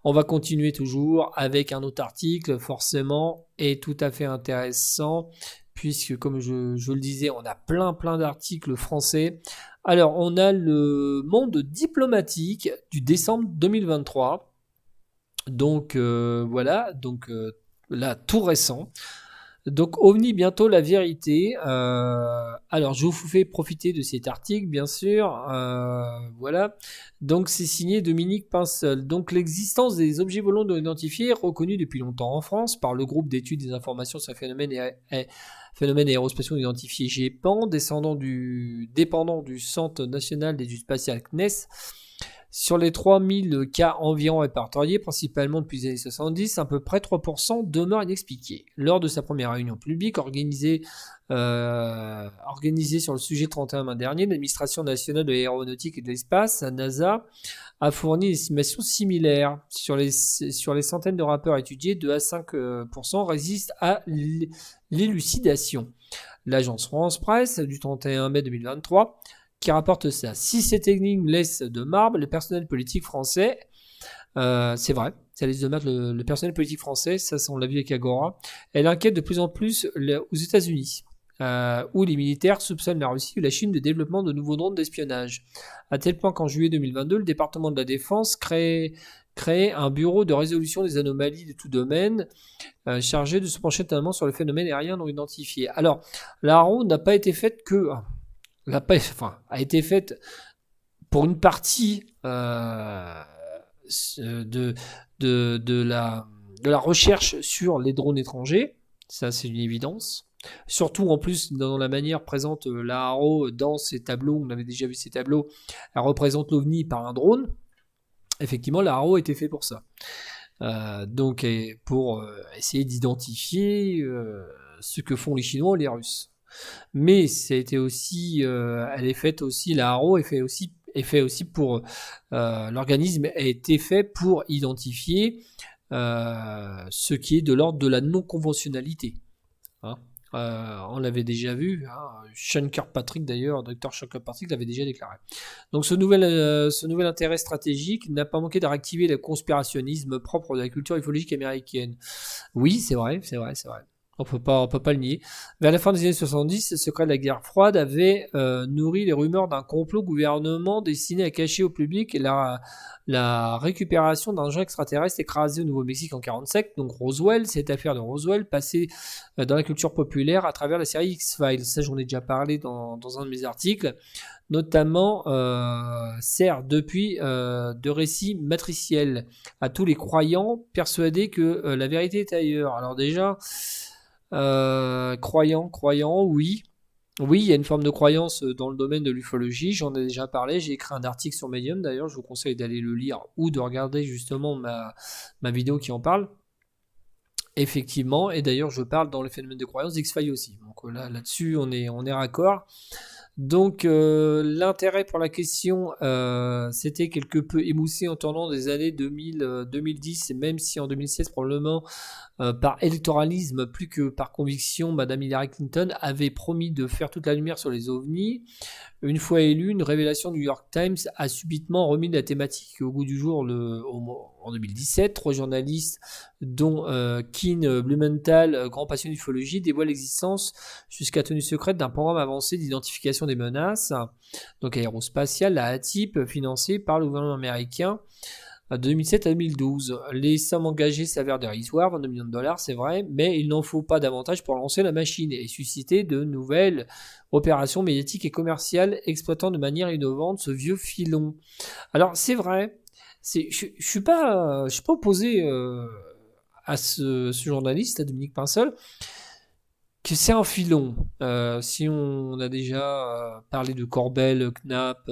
on va continuer toujours avec un autre article, forcément, et tout à fait intéressant, puisque comme je le disais, on a plein d'articles français. Alors, on a le Monde diplomatique du décembre 2023. Donc, voilà, donc là, tout récent. Donc, OVNI, bientôt la vérité. Alors, je vous fais profiter de cet article, bien sûr. Voilà. Donc, c'est signé Dominique Pinceul. Donc, l'existence des objets volants non identifiés est reconnue depuis longtemps en France par le groupe d'études des informations sur phénomènes aérospatiaux identifiés GEPAN, dépendant du Centre national d'études spatiales CNES. Sur les 3000 cas environ répertoriés, principalement depuis les années 70, à peu près 3% demeurent inexpliqués. Lors de sa première réunion publique organisée sur le sujet le 31 mai dernier, l'Administration nationale de l'aéronautique et de l'espace, la NASA, a fourni une estimation similaire. Sur les centaines de rapports étudiés, 2 à 5% résistent à l'élucidation. L'agence France Presse, du 31 mai 2023, qui rapporte ça. Si cette énigme laisse de marbre, le personnel politique français, c'est vrai, ça laisse de marbre le personnel politique français, ça on l'a vu avec Agora, elle inquiète de plus en plus aux États-Unis, où les militaires soupçonnent la Russie ou la Chine de développement de nouveaux drones d'espionnage. À tel point qu'en juillet 2022, le département de la Défense crée un bureau de résolution des anomalies de tout domaine, chargé de se pencher notamment sur le phénomène aérien non identifié. Alors, la ronde n'a pas été faite a été faite pour une partie de la recherche sur les drones étrangers. Ça, c'est une évidence. Surtout, en plus, dans la manière présente la Haro dans ses tableaux, on avait déjà vu ces tableaux, elle représente l'OVNI par un drone. Effectivement, la Haro était fait pour ça. Donc, pour essayer d'identifier ce que font les Chinois et les Russes. Mais ça a été aussi, elle est faite aussi, la Haro est fait aussi pour l'organisme a été fait pour identifier ce qui est de l'ordre de la non-conventionnalité. Hein. On l'avait déjà vu, hein. Sean Kirkpatrick d'ailleurs, Dr. Sean Kirkpatrick l'avait déjà déclaré. Donc ce nouvel intérêt stratégique n'a pas manqué de réactiver le conspirationnisme propre de la culture ufologique américaine. Oui, c'est vrai. On peut pas le nier. Vers la fin des années 70, le secret de la guerre froide avait nourri les rumeurs d'un complot gouvernement destiné à cacher au public la récupération d'un géant extraterrestre écrasé au Nouveau-Mexique en 1947. Donc Roswell, cette affaire de Roswell passée dans la culture populaire à travers la série X-Files. Ça, j'en ai déjà parlé dans un de mes articles. Notamment sert depuis de récit matriciel à tous les croyants persuadés que la vérité est ailleurs. Alors déjà... croyant, oui. Oui, il y a une forme de croyance dans le domaine de l'ufologie, j'en ai déjà parlé, j'ai écrit un article sur Medium d'ailleurs, je vous conseille d'aller le lire ou de regarder justement ma vidéo qui en parle. Effectivement, et d'ailleurs je parle dans le phénomène de croyance d'X-Files aussi, donc là-dessus on est raccord. Donc l'intérêt pour la question c'était quelque peu émoussé en tournant des années 2010, même si en 2016 probablement par électoralisme plus que par conviction, Madame Hillary Clinton avait promis de faire toute la lumière sur les ovnis. Une fois élue, une révélation du New York Times a subitement remis la thématique au goût du jour en 2017. 3 journalistes, dont Ken Blumenthal, grand passionné d'ufologie, dévoilent l'existence jusqu'à tenue secrète d'un programme avancé d'identification des menaces, donc aérospatiale, la ATIP, financé par le gouvernement américain de 2007 à 2012. Les sommes engagées s'avèrent dérisoires, 22 millions de dollars, c'est vrai, mais il n'en faut pas davantage pour lancer la machine et susciter de nouvelles opérations médiatiques et commerciales exploitant de manière innovante ce vieux filon. Alors c'est vrai, je suis pas opposé à ce journaliste, à Dominique Pinceul, que c'est un filon. Si on a déjà parlé de Corbel, Knapp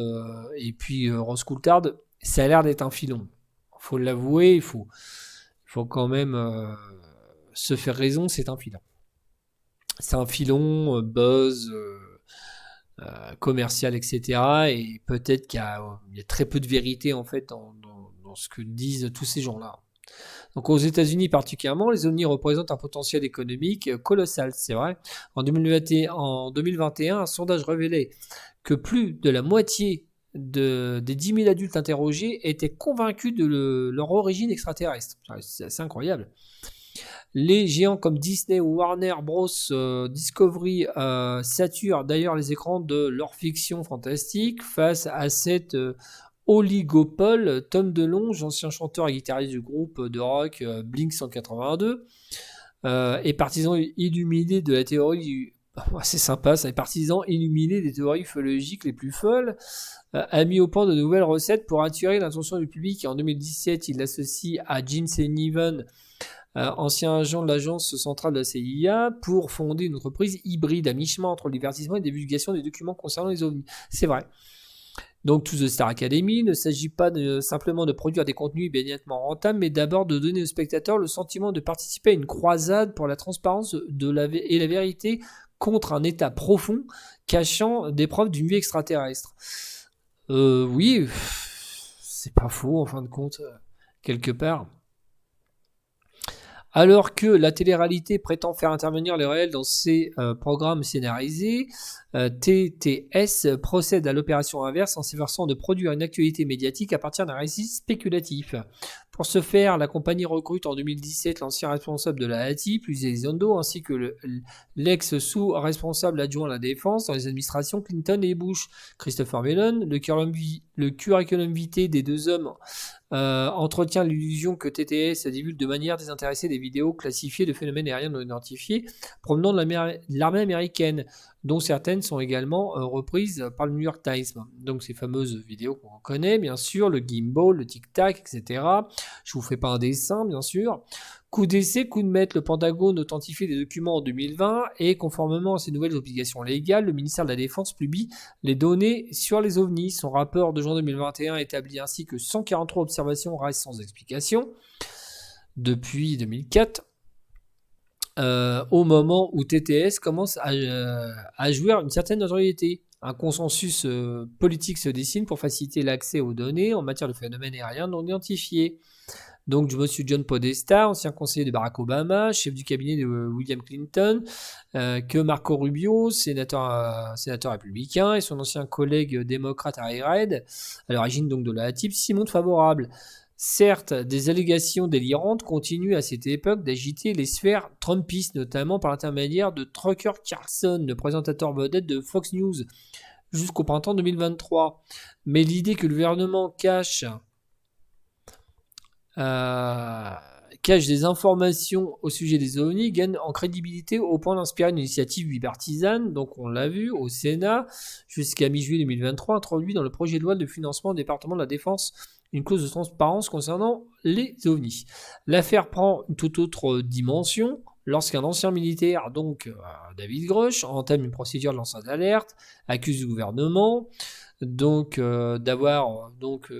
et puis Ross Coulthard, ça a l'air d'être un filon. Il faut l'avouer, il faut quand même se faire raison, c'est un filon. C'est un filon, buzz, commercial, etc. Et peut-être qu'il y a très peu de vérité en fait dans ce que disent tous ces gens-là. Donc aux États-Unis particulièrement, les ovnis représentent un potentiel économique colossal, c'est vrai. En 2021, un sondage révélait que plus de la moitié des 10 000 adultes interrogés étaient convaincus de leur origine extraterrestre. C'est assez incroyable. Les géants comme Disney ou Warner Bros, Discovery saturent d'ailleurs les écrans de leur fiction fantastique face à cette oligopole. Tom DeLonge, ancien chanteur et guitariste du groupe de rock Blink 182, est partisan illuminé de la théorie. C'est sympa, ça, est partisan illuminé des théories ufologiques les plus folles, a mis au point de nouvelles recettes pour attirer l'attention du public. En 2017, il l'associe à Gene Sullivan, ancien agent de l'agence centrale de la CIA, pour fonder une entreprise hybride à mi-chemin entre le divertissement et la divulgation des documents concernant les ovnis. C'est vrai. Donc, To The Star Academy, il ne s'agit pas simplement de produire des contenus immédiatement rentables, mais d'abord de donner aux spectateurs le sentiment de participer à une croisade pour la transparence et la vérité contre un état profond cachant des preuves d'une vie extraterrestre. Oui, c'est pas faux en fin de compte, quelque part. Alors que la télé-réalité prétend faire intervenir les réels dans ses programmes scénarisés, TTS procède à l'opération inverse en s'efforçant de produire une actualité médiatique à partir d'un récit spéculatif. Pour ce faire, la compagnie recrute en 2017 l'ancien responsable de la ATIP, Luis Elizondo, ainsi que l'ex-sous-responsable adjoint à la défense dans les administrations Clinton et Bush, Christopher Mellon. Le curriculum vitae des deux hommes entretient l'illusion que TTS divulgue de manière désintéressée des vidéos classifiées de phénomènes aériens non identifiés provenant de l'armée américaine, dont certaines sont également reprises par le New York Times. Donc ces fameuses vidéos qu'on connaît, bien sûr, le gimbal, le tic-tac, etc. Je vous fais pas un dessin, bien sûr. Coup d'essai, coup de maître, le Pentagone authentifie des documents en 2020 et conformément à ces nouvelles obligations légales, le ministère de la Défense publie les données sur les ovnis. Son rapport de juin 2021 établit ainsi que 143 observations restent sans explication depuis 2004. Au moment où TTS commence à jouer une certaine notoriété. Un consensus politique se dessine pour faciliter l'accès aux données en matière de phénomènes aériens non identifiés. Donc, M. John Podesta, ancien conseiller de Barack Obama, chef du cabinet de William Clinton, que Marco Rubio, sénateur républicain, et son ancien collègue démocrate Harry Reid, à l'origine donc de la ATIP, s'y montrent favorables. Certes, des allégations délirantes continuent à cette époque d'agiter les sphères trumpistes, notamment par l'intermédiaire de Tucker Carlson, le présentateur vedette de Fox News, jusqu'au printemps 2023. Mais l'idée que le gouvernement cache des informations au sujet des ovnis gagne en crédibilité au point d'inspirer une initiative bipartisane, donc on l'a vu au Sénat, jusqu'à mi-juillet 2023, introduit dans le projet de loi de financement du département de la Défense une clause de transparence concernant les ovnis. L'affaire prend une toute autre dimension lorsqu'un ancien militaire, donc David Grush, entame une procédure de lanceur d'alerte, accuse le gouvernement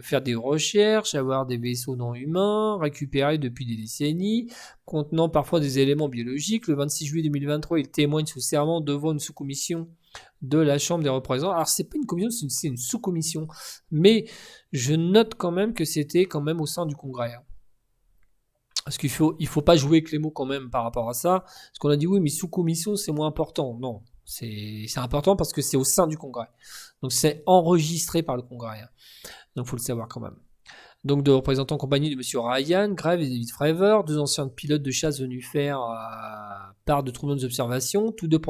faire des recherches, avoir des vaisseaux non humains récupérés depuis des décennies, contenant parfois des éléments biologiques. Le 26 juillet 2023, il témoigne sous serment devant une sous-commission de la Chambre des représentants. Alors c'est pas une commission, c'est une sous-commission, mais je note quand même que c'était quand même au sein du Congrès. Parce qu'il faut pas jouer avec les mots quand même par rapport à ça. Parce qu'on a dit oui, mais sous-commission c'est moins important. Non, c'est important parce que c'est au sein du Congrès. Donc c'est enregistré par le Congrès. Donc il faut le savoir quand même. Donc de représentants en compagnie de M. Ryan Graves et David Fravor, deux anciens pilotes de chasse venus faire part de troublantes observations. Tous deux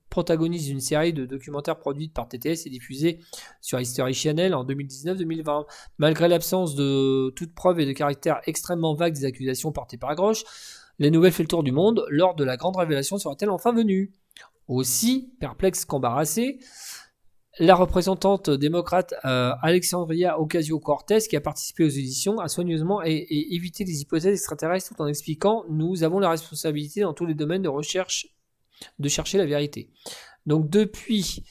protagonistes d'une série de documentaires produits par TTS et diffusés sur History Channel en 2019-2020. Malgré l'absence de toute preuve et de caractère extrêmement vague des accusations portées par Grosh, les nouvelles fait le tour du monde. Lors de la grande révélation sera-t-elle enfin venue ? Aussi, perplexe qu'embarrassée, la représentante démocrate Alexandria Ocasio-Cortez, qui a participé aux auditions, a soigneusement évité les hypothèses extraterrestres tout en expliquant « Nous avons la responsabilité dans tous les domaines de recherche de chercher la vérité ». Donc depuis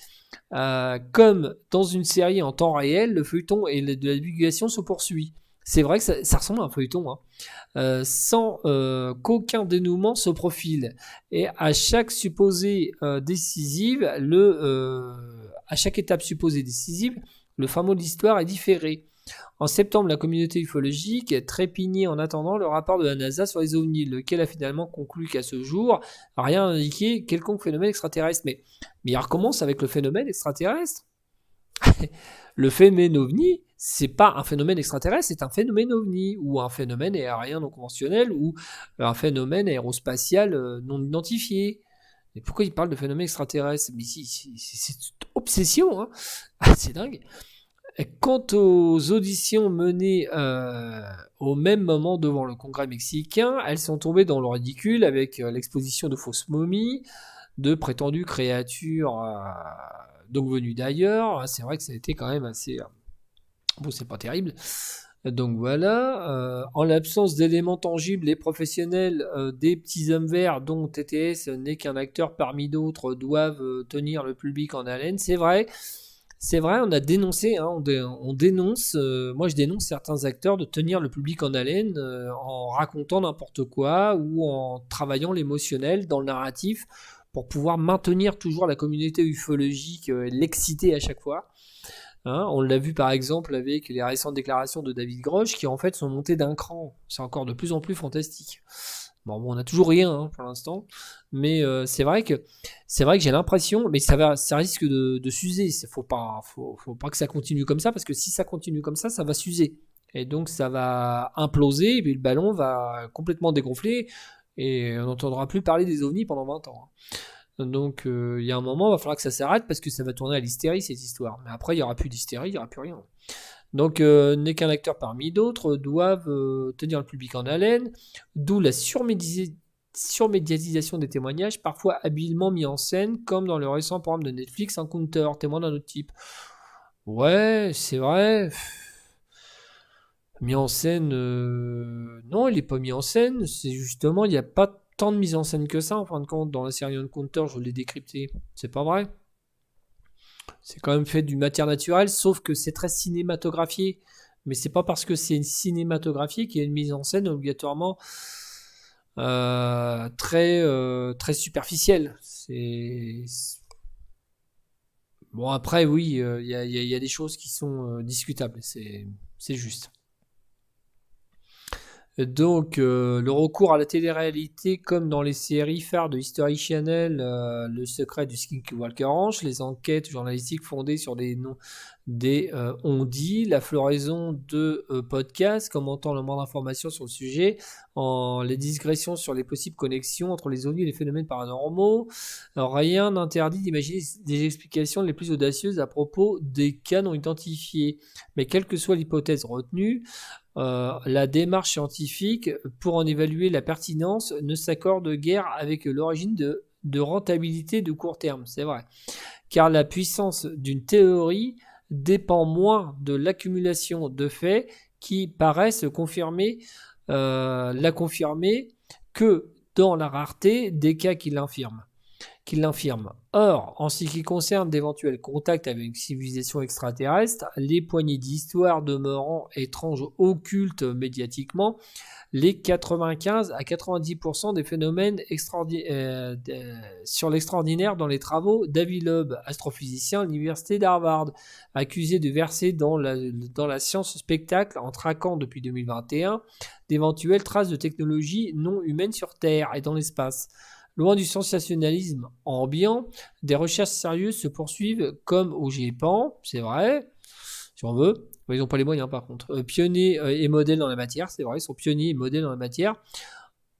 comme dans une série en temps réel, le feuilleton et de la divulgation se poursuit. C'est vrai que ça ressemble à un feuilleton, hein. Sans qu'aucun dénouement se profile. Et à chaque supposée décisive, à chaque étape supposée décisive, le fin mot de l'histoire est différé. En septembre, la communauté ufologique trépignait en attendant le rapport de la NASA sur les ovnis, lequel a finalement conclu qu'à ce jour, rien n'indiquait quelconque phénomène extraterrestre. Mais il recommence avec le phénomène extraterrestre. Le phénomène ovni, c'est pas un phénomène extraterrestre, c'est un phénomène ovni, ou un phénomène aérien non conventionnel, ou un phénomène aérospatial non identifié. Et pourquoi il parle de phénomène extraterrestre? Mais c'est toute obsession, hein. C'est dingue. Quant aux auditions menées au même moment devant le Congrès mexicain, elles sont tombées dans le ridicule avec l'exposition de fausses momies, de prétendues créatures donc venues d'ailleurs. C'est vrai que ça a été quand même assez... bon, c'est pas terrible. Donc voilà, en l'absence d'éléments tangibles et professionnels, des petits hommes verts dont TTS n'est qu'un acteur parmi d'autres doivent tenir le public en haleine. C'est vrai, on a dénoncé, hein, on dénonce, moi je dénonce certains acteurs de tenir le public en haleine en racontant n'importe quoi ou en travaillant l'émotionnel dans le narratif pour pouvoir maintenir toujours la communauté ufologique et l'exciter à chaque fois. Hein, on l'a vu par exemple avec les récentes déclarations de David Grosch qui en fait sont montées d'un cran. C'est encore de plus en plus fantastique. Bon, on n'a toujours rien hein, pour l'instant, mais c'est vrai que j'ai l'impression, mais ça risque de s'user. Faut pas que ça continue comme ça parce que si ça continue comme ça va s'user et donc ça va imploser et puis le ballon va complètement dégonfler et on n'entendra plus parler des ovnis pendant 20 ans. Donc il y a un moment, il va falloir que ça s'arrête parce que ça va tourner à l'hystérie cette histoire. Mais après, il n'y aura plus d'hystérie, il n'y aura plus rien. Donc n'est qu'un acteur parmi d'autres, doivent tenir le public en haleine, d'où la surmédiatisation des témoignages, parfois habilement mis en scène, comme dans le récent programme de Netflix Encounter, témoin d'un autre type. Ouais, c'est vrai. Mis en scène, non, il n'est pas mis en scène, c'est justement, il n'y a pas tant de mise en scène que ça, en fin de compte, dans la série Encounter, je l'ai décrypté. C'est pas vrai. C'est quand même fait d'une matière naturelle, sauf que c'est très cinématographié. Mais c'est pas parce que c'est cinématographié qu'il y a une mise en scène obligatoirement très superficielle. Bon, après, oui, il y a des choses qui sont discutables, c'est juste. Donc, le recours à la télé-réalité, comme dans les séries phares de History Channel, Le secret du Skinwalker Ranch, les enquêtes journalistiques fondées sur des on-dit, la floraison de podcasts commentant le moins d'informations sur le sujet, les digressions sur les possibles connexions entre les ovnis et les phénomènes paranormaux. Alors, rien n'interdit d'imaginer des explications les plus audacieuses à propos des cas non identifiés. Mais quelle que soit l'hypothèse retenue, la démarche scientifique pour en évaluer la pertinence ne s'accorde guère avec l'origine de rentabilité de court terme, c'est vrai. Car la puissance d'une théorie dépend moins de l'accumulation de faits qui paraissent la confirmer que dans la rareté des cas qui l'infirment. Or, en ce qui concerne d'éventuels contacts avec une civilisation extraterrestre, les poignées d'histoires demeurant étranges occultes médiatiquement, les 95 à 90% des phénomènes sur l'extraordinaire dans les travaux d'Avi Loeb, astrophysicien à l'université d'Harvard, accusé de verser dans la science spectacle en traquant depuis 2021 d'éventuelles traces de technologies non humaines sur Terre et dans l'espace. Loin du sensationnalisme ambiant, des recherches sérieuses se poursuivent comme au GEPAN, c'est vrai, si on veut. Ils n'ont pas les moyens par contre. Pionniers et modèles dans la matière, c'est vrai, ils sont pionniers et modèles dans la matière.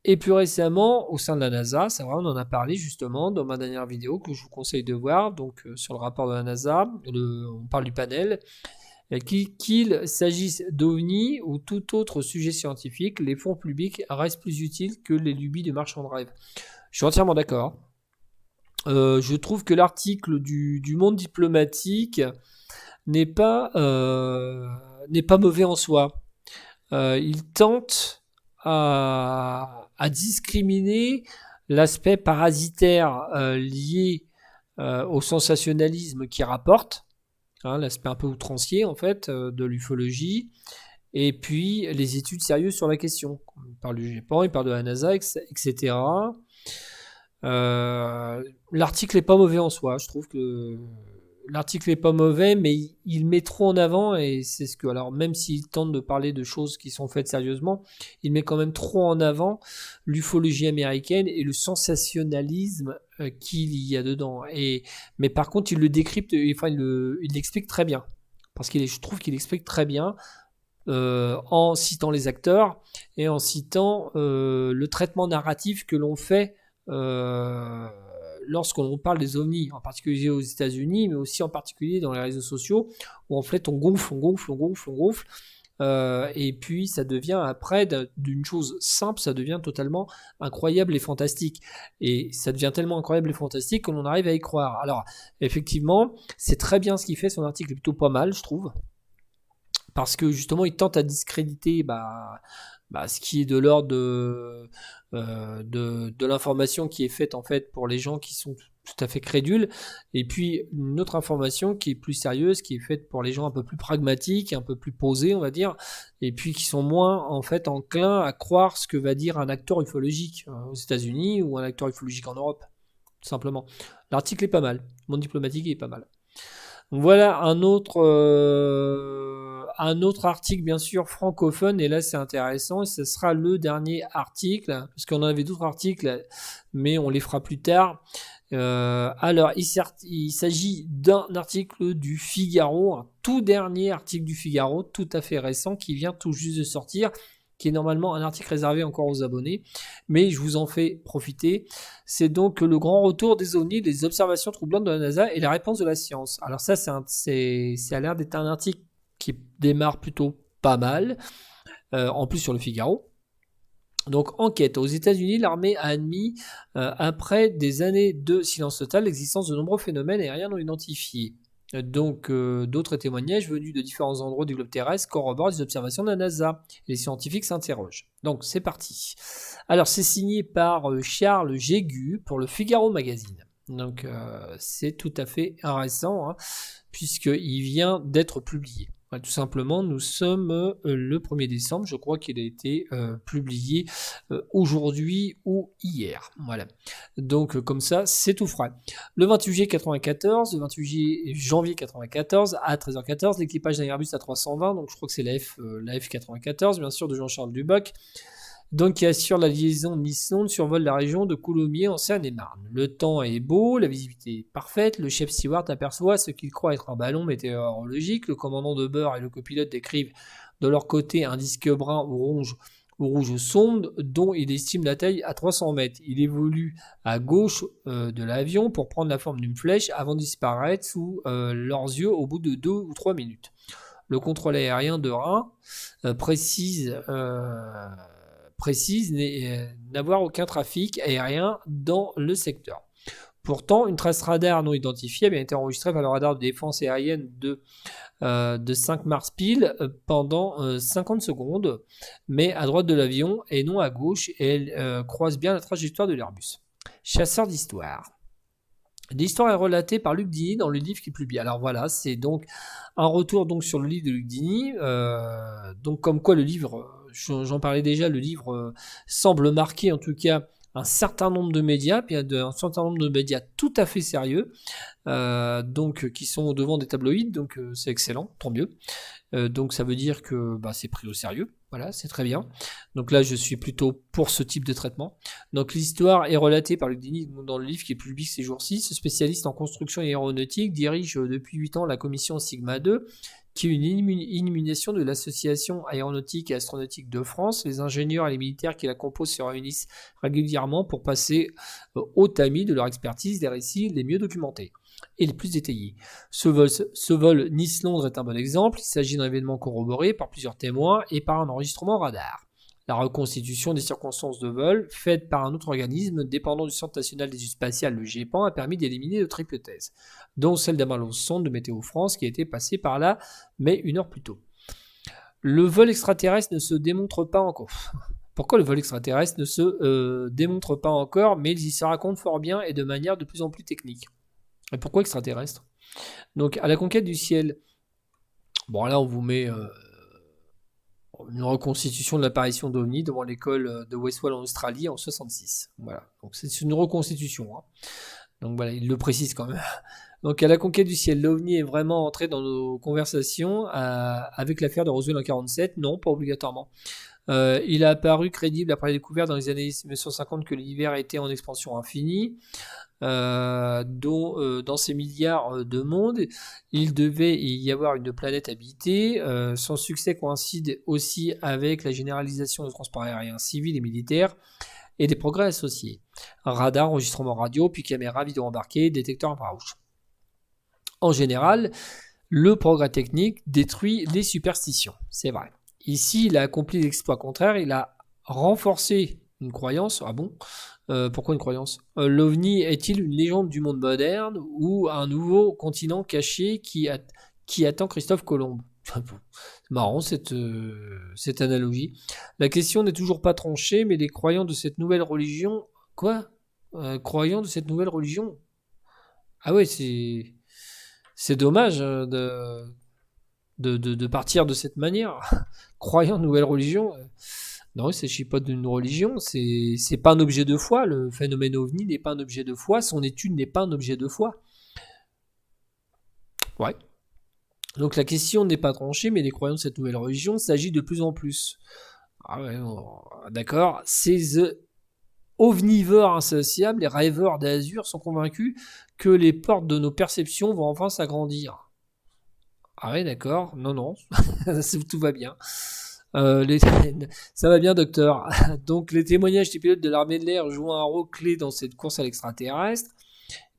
Et plus récemment, au sein de la NASA, c'est vrai, on en a parlé justement dans ma dernière vidéo que je vous conseille de voir, donc sur le rapport de la NASA, on parle du panel. Qu'il s'agisse d'OVNI ou tout autre sujet scientifique, les fonds publics restent plus utiles que les lubies de marchands de rêve. Je suis entièrement d'accord. Je trouve que l'article du Monde diplomatique n'est pas mauvais en soi. Il tente à discriminer l'aspect parasitaire lié au sensationnalisme qui rapporte, l'aspect un peu outrancier en fait de l'ufologie, et puis les études sérieuses sur la question. Il parle du Japon, il parle de la NASA, etc. L'article est pas mauvais en soi, je trouve que l'article est pas mauvais, mais il met trop en avant, et c'est ce que, alors même s'il tente de parler de choses qui sont faites sérieusement, il met quand même trop en avant l'ufologie américaine et le sensationnalisme qu'il y a dedans. Mais par contre, il le décrypte, enfin il l'explique très bien, parce je trouve qu'il explique très bien. En citant les acteurs et en citant le traitement narratif que l'on fait lorsqu'on parle des ovnis, en particulier aux États-Unis, mais aussi en particulier dans les réseaux sociaux, où en fait on gonfle, et puis ça devient après d'une chose simple, ça devient totalement incroyable et fantastique. Et ça devient tellement incroyable et fantastique que l'on arrive à y croire. Alors, effectivement, c'est très bien ce qu'il fait, son article est plutôt pas mal, je trouve. Parce que justement, il tente à discréditer ce qui est de l'ordre de l'information qui est faite en fait pour les gens qui sont tout à fait crédules, et puis une autre information qui est plus sérieuse, qui est faite pour les gens un peu plus pragmatiques, un peu plus posés, on va dire, et puis qui sont moins en fait enclins à croire ce que va dire un acteur ufologique aux États-Unis ou un acteur ufologique en Europe, tout simplement. L'article est pas mal, Monde diplomatique est pas mal. Voilà un autre article bien sûr francophone, et là c'est intéressant, et ce sera le dernier article, parce qu'on en avait d'autres articles, mais on les fera plus tard. Alors il s'agit d'un article du Figaro, un tout dernier article du Figaro, tout à fait récent, qui vient tout juste de sortir, qui est normalement un article réservé encore aux abonnés, mais je vous en fais profiter. C'est donc le grand retour des ovnis, des observations troublantes de la NASA et la réponse de la science. Alors ça, ça a l'air d'être un article qui démarre plutôt pas mal, en plus sur le Figaro. Donc, enquête. Aux États-Unis, l'armée a admis, après des années de silence total, l'existence de nombreux phénomènes aériens non identifiés. Donc, d'autres témoignages venus de différents endroits du globe terrestre corroborent les observations de la NASA. Les scientifiques s'interrogent. Donc, c'est parti. Alors, c'est signé par Charles Jégu pour le Figaro Magazine. Donc, c'est tout à fait récent, puisqu'il vient d'être publié. Ouais, tout simplement, nous sommes le 1er décembre, je crois qu'il a été publié aujourd'hui ou hier. Voilà. Donc comme ça, c'est tout frais. Le 28 juillet 94, le 28 janvier 94 à 13h14, l'équipage d'un Airbus A320, donc je crois que c'est la F94, bien sûr, de Jean-Charles Duboc, donc qui assure la liaison Nice-Londres, survole la région de Coulommiers en Seine-et-Marne. Le temps est beau, la visibilité est parfaite, le chef steward aperçoit ce qu'il croit être un ballon météorologique, le commandant de bord et le copilote décrivent de leur côté un disque brun ou rouge sombre dont il estime la taille à 300 mètres. Il évolue à gauche de l'avion pour prendre la forme d'une flèche avant de disparaître sous leurs yeux au bout de 2 ou 3 minutes. Le contrôle aérien de Reims précise n'avoir aucun trafic aérien dans le secteur. Pourtant, une trace radar non identifiée a bien été enregistrée par le radar de défense aérienne de 5 mars pile pendant 50 secondes, mais à droite de l'avion et non à gauche, et elle croise bien la trajectoire de l'Airbus. Chasseur d'histoire. L'histoire est relatée par Luc Dini dans le livre qu'il publie. Alors voilà, c'est donc un retour donc sur le livre de Luc Dini. Donc comme quoi le livre, j'en parlais déjà, le livre semble marquer en tout cas un certain nombre de médias, puis un certain nombre de médias tout à fait sérieux, donc qui sont au devant des tabloïds, donc c'est excellent, tant mieux. Donc ça veut dire que c'est pris au sérieux, voilà, c'est très bien. Donc là je suis plutôt pour ce type de traitement. Donc l'histoire est relatée par Luc Dini dans le livre qui est publié ces jours-ci. Ce spécialiste en construction aéronautique dirige depuis 8 ans la commission Sigma 2, qui est une illumination de l'association aéronautique et astronautique de France. Les ingénieurs et les militaires qui la composent se réunissent régulièrement pour passer au tamis de leur expertise des récits les mieux documentés et les plus détaillés. Ce vol Nice-Londres est un bon exemple. Il s'agit d'un événement corroboré par plusieurs témoins et par un enregistrement radar. La reconstitution des circonstances de vol, faite par un autre organisme dépendant du Centre national des études spatiales, le GEPAN, a permis d'éliminer de triples thèses, dont celle d'un ballon sonde de Météo France qui a été passé par là, mais 1 heure plus tôt. Le vol extraterrestre ne se démontre pas encore. Pourquoi le vol extraterrestre ne se démontre pas encore, mais il y se raconte fort bien et de manière de plus en plus technique. Et pourquoi extraterrestre? Donc, à la conquête du ciel. Bon, là, on vous met une reconstitution de l'apparition d'OVNI devant l'école de Westwall en Australie en 66. Voilà. Donc, c'est une reconstitution. Hein. Donc, voilà, il le précise quand même. Donc, à la conquête du ciel, l'OVNI est vraiment entré dans nos conversations avec l'affaire de Roswell en 47. Non, pas obligatoirement. Il a apparu crédible après la découverte dans les années 1950 que l'univers était en expansion infinie. Dont dans ces milliards de mondes, il devait y avoir une planète habitée. Son succès coïncide aussi avec la généralisation du transport aérien civil et militaire et des progrès associés. Radar, enregistrement radio, puis caméra, vidéo embarquée, détecteur infrarouge. En général, le progrès technique détruit les superstitions, c'est vrai. Ici, il a accompli l'exploit contraire, il a renforcé une croyance. Ah bon? Pourquoi une croyance? L'OVNI est-il une légende du monde moderne ou un nouveau continent caché qui attend Christophe Colomb? C'est marrant cette analogie. La question n'est toujours pas tranchée, mais les croyants de cette nouvelle religion... Quoi? Croyants de cette nouvelle religion? Ah ouais, c'est dommage de partir de cette manière. Croyant de nouvelle religion... Non, il ne s'agit pas d'une religion, c'est pas un objet de foi. Le phénomène OVNI n'est pas un objet de foi, son étude n'est pas un objet de foi. Ouais. Donc la question n'est pas tranchée, mais les croyants de cette nouvelle religion s'agit de plus en plus. Ah ouais, d'accord. Ces ovnivores insatiables, les rêveurs d'azur, sont convaincus que les portes de nos perceptions vont enfin s'agrandir. Ah ouais, d'accord. Non, tout va bien. Ça va bien, docteur. Donc, les témoignages des pilotes de l'armée de l'air jouent un rôle clé dans cette course à l'extraterrestre.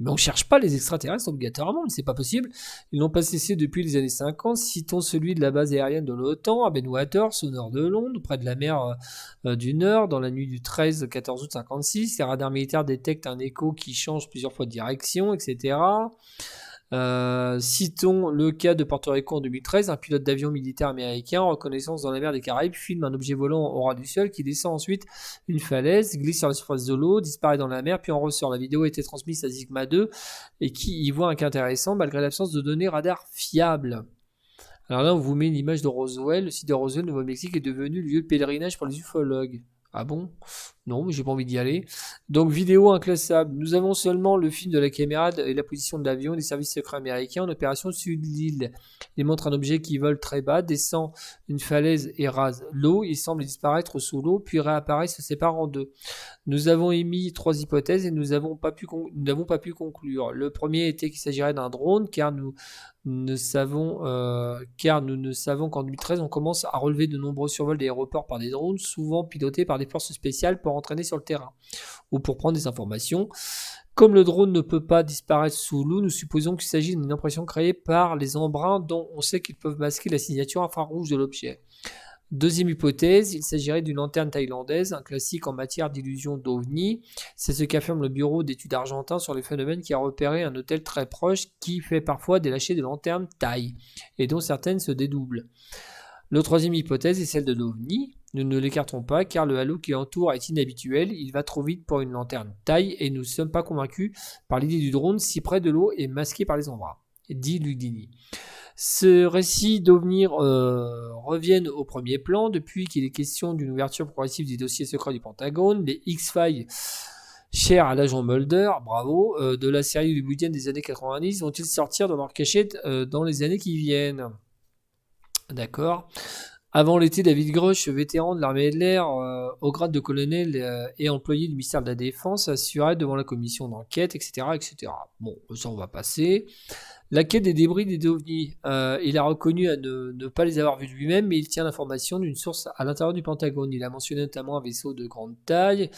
Mais on ne cherche pas les extraterrestres obligatoirement, mais c'est pas possible. Ils n'ont pas cessé depuis les années 50. Citons celui de la base aérienne de l'OTAN, à Ben Waters, au nord de Londres, près de la mer du Nord, dans la nuit du 13-14 août 56. Les radars militaires détectent un écho qui change plusieurs fois de direction, etc. Citons le cas de Porto Rico en 2013, un pilote d'avion militaire américain en reconnaissance dans la mer des Caraïbes filme un objet volant au ras du sol qui descend ensuite une falaise, glisse sur la surface de l'eau, disparaît dans la mer puis en ressort. La vidéo a été transmise à Sigma 2 et qui y voit un cas intéressant malgré l'absence de données radar fiables. Alors là on vous met une image de Roswell. Le site de Roswell, Nouveau-Mexique est devenu lieu de pèlerinage pour les ufologues. Ah bon? Non, mais j'ai pas envie d'y aller. Donc, vidéo inclassable. Nous avons seulement le film de la caméra et la position de l'avion des services secrets américains en opération au-dessus de l'île. Il montre un objet qui vole très bas, descend une falaise et rase l'eau. Il semble disparaître sous l'eau, puis réapparaît, se sépare en deux. Nous avons émis 3 hypothèses et nous n'avons pas pu conclure. Le premier était qu'il s'agirait d'un drone, car nous ne savons qu'en 2013, on commence à relever de nombreux survols d'aéroports par des drones, souvent pilotés par des forces spéciales pour entraîner sur le terrain ou pour prendre des informations. Comme le drone ne peut pas disparaître sous l'eau, nous supposons qu'il s'agit d'une impression créée par les embruns dont on sait qu'ils peuvent masquer la signature infrarouge de l'objet. Deuxième hypothèse, il s'agirait d'une lanterne thaïlandaise, un classique en matière d'illusion d'OVNI. C'est ce qu'affirme le bureau d'études argentin sur les phénomènes qui a repéré un hôtel très proche qui fait parfois des lâchers de lanternes thaï et dont certaines se dédoublent. La troisième hypothèse est celle de l'OVNI. Nous ne l'écartons pas car le halo qui l'entoure est inhabituel, il va trop vite pour une lanterne taille et nous ne sommes pas convaincus par l'idée du drone si près de l'eau et masqué par les embruns, dit Ludini. Ce récit d'OVNI reviennent au premier plan depuis qu'il est question d'une ouverture progressive des dossiers secrets du Pentagone, les X-Files chers à l'agent Mulder, bravo, de la série hollywoodienne des années 90 vont-ils sortir de leur cachette dans les années qui viennent? D'accord. Avant l'été, David Grush, vétéran de l'armée de l'air, au grade de colonel et employé du ministère de la Défense, assurait devant la commission d'enquête, etc., etc. Bon, ça on va passer. La quête des débris des OVNI. Il a reconnu à ne pas les avoir vus lui-même, mais il tient l'information d'une source à l'intérieur du Pentagone. Il a mentionné notamment un vaisseau de grande taille,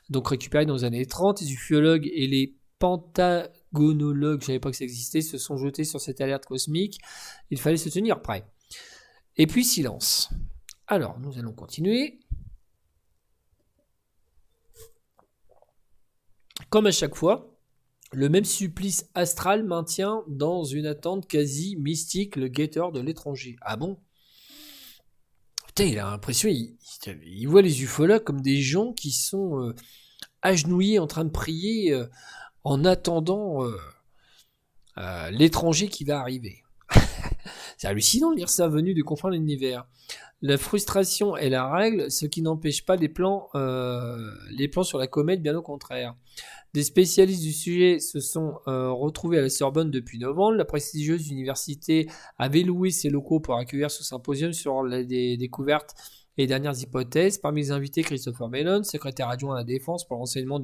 donc récupéré dans les années 30. Les ufologues et les pentagonologues, je ne savais pas que ça existait, se sont jetés sur cette alerte cosmique. Il fallait se tenir prêt. Et puis silence. Alors, nous allons continuer. Comme à chaque fois, le même supplice astral maintient dans une attente quasi mystique le guetteur de l'étranger. Ah bon? Putain, il a l'impression, il voit les ufologues comme des gens qui sont agenouillés en train de prier en attendant l'étranger qui va arriver. C'est hallucinant de lire ça, venu de comprendre l'univers. La frustration est la règle, ce qui n'empêche pas les plans sur la comète, bien au contraire. Des spécialistes du sujet se sont retrouvés à la Sorbonne depuis novembre. La prestigieuse université avait loué ses locaux pour accueillir ce symposium sur les découvertes et les dernières hypothèses. Parmi les invités, Christopher Mellon, secrétaire adjoint à la défense pour l'enseignement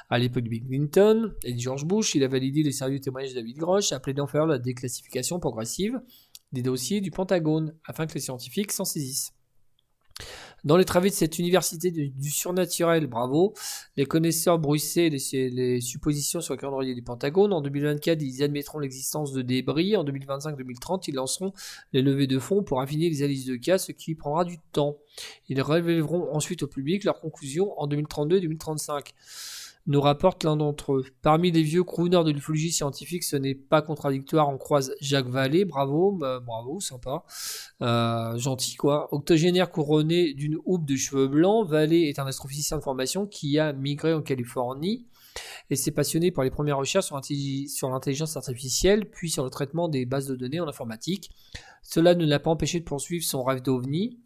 à l'époque de Bill Clinton et de George Bush. Il a validé les sérieux témoignages de David Grosh, appelé en faveur de la déclassification progressive des dossiers du Pentagone, afin que les scientifiques s'en saisissent. Dans les travaux de cette université du surnaturel, bravo, les connaisseurs bruissaient les suppositions sur le calendrier du Pentagone. En 2024, ils admettront l'existence de débris. En 2025-2030, ils lanceront les levées de fonds pour affiner les analyses de cas, ce qui prendra du temps. Ils révéleront ensuite au public leurs conclusions en 2032 et 2035. Nous rapporte l'un d'entre eux. Parmi les vieux crooners de l'ufologie scientifique, ce n'est pas contradictoire, on croise Jacques Vallée, bravo, sympa, gentil quoi. Octogénaire couronné d'une houppe de cheveux blancs, Vallée est un astrophysicien de formation qui a migré en Californie et s'est passionné par les premières recherches sur l'intelligence artificielle, puis sur le traitement des bases de données en informatique. Cela ne l'a pas empêché de poursuivre son rêve d'OVNI.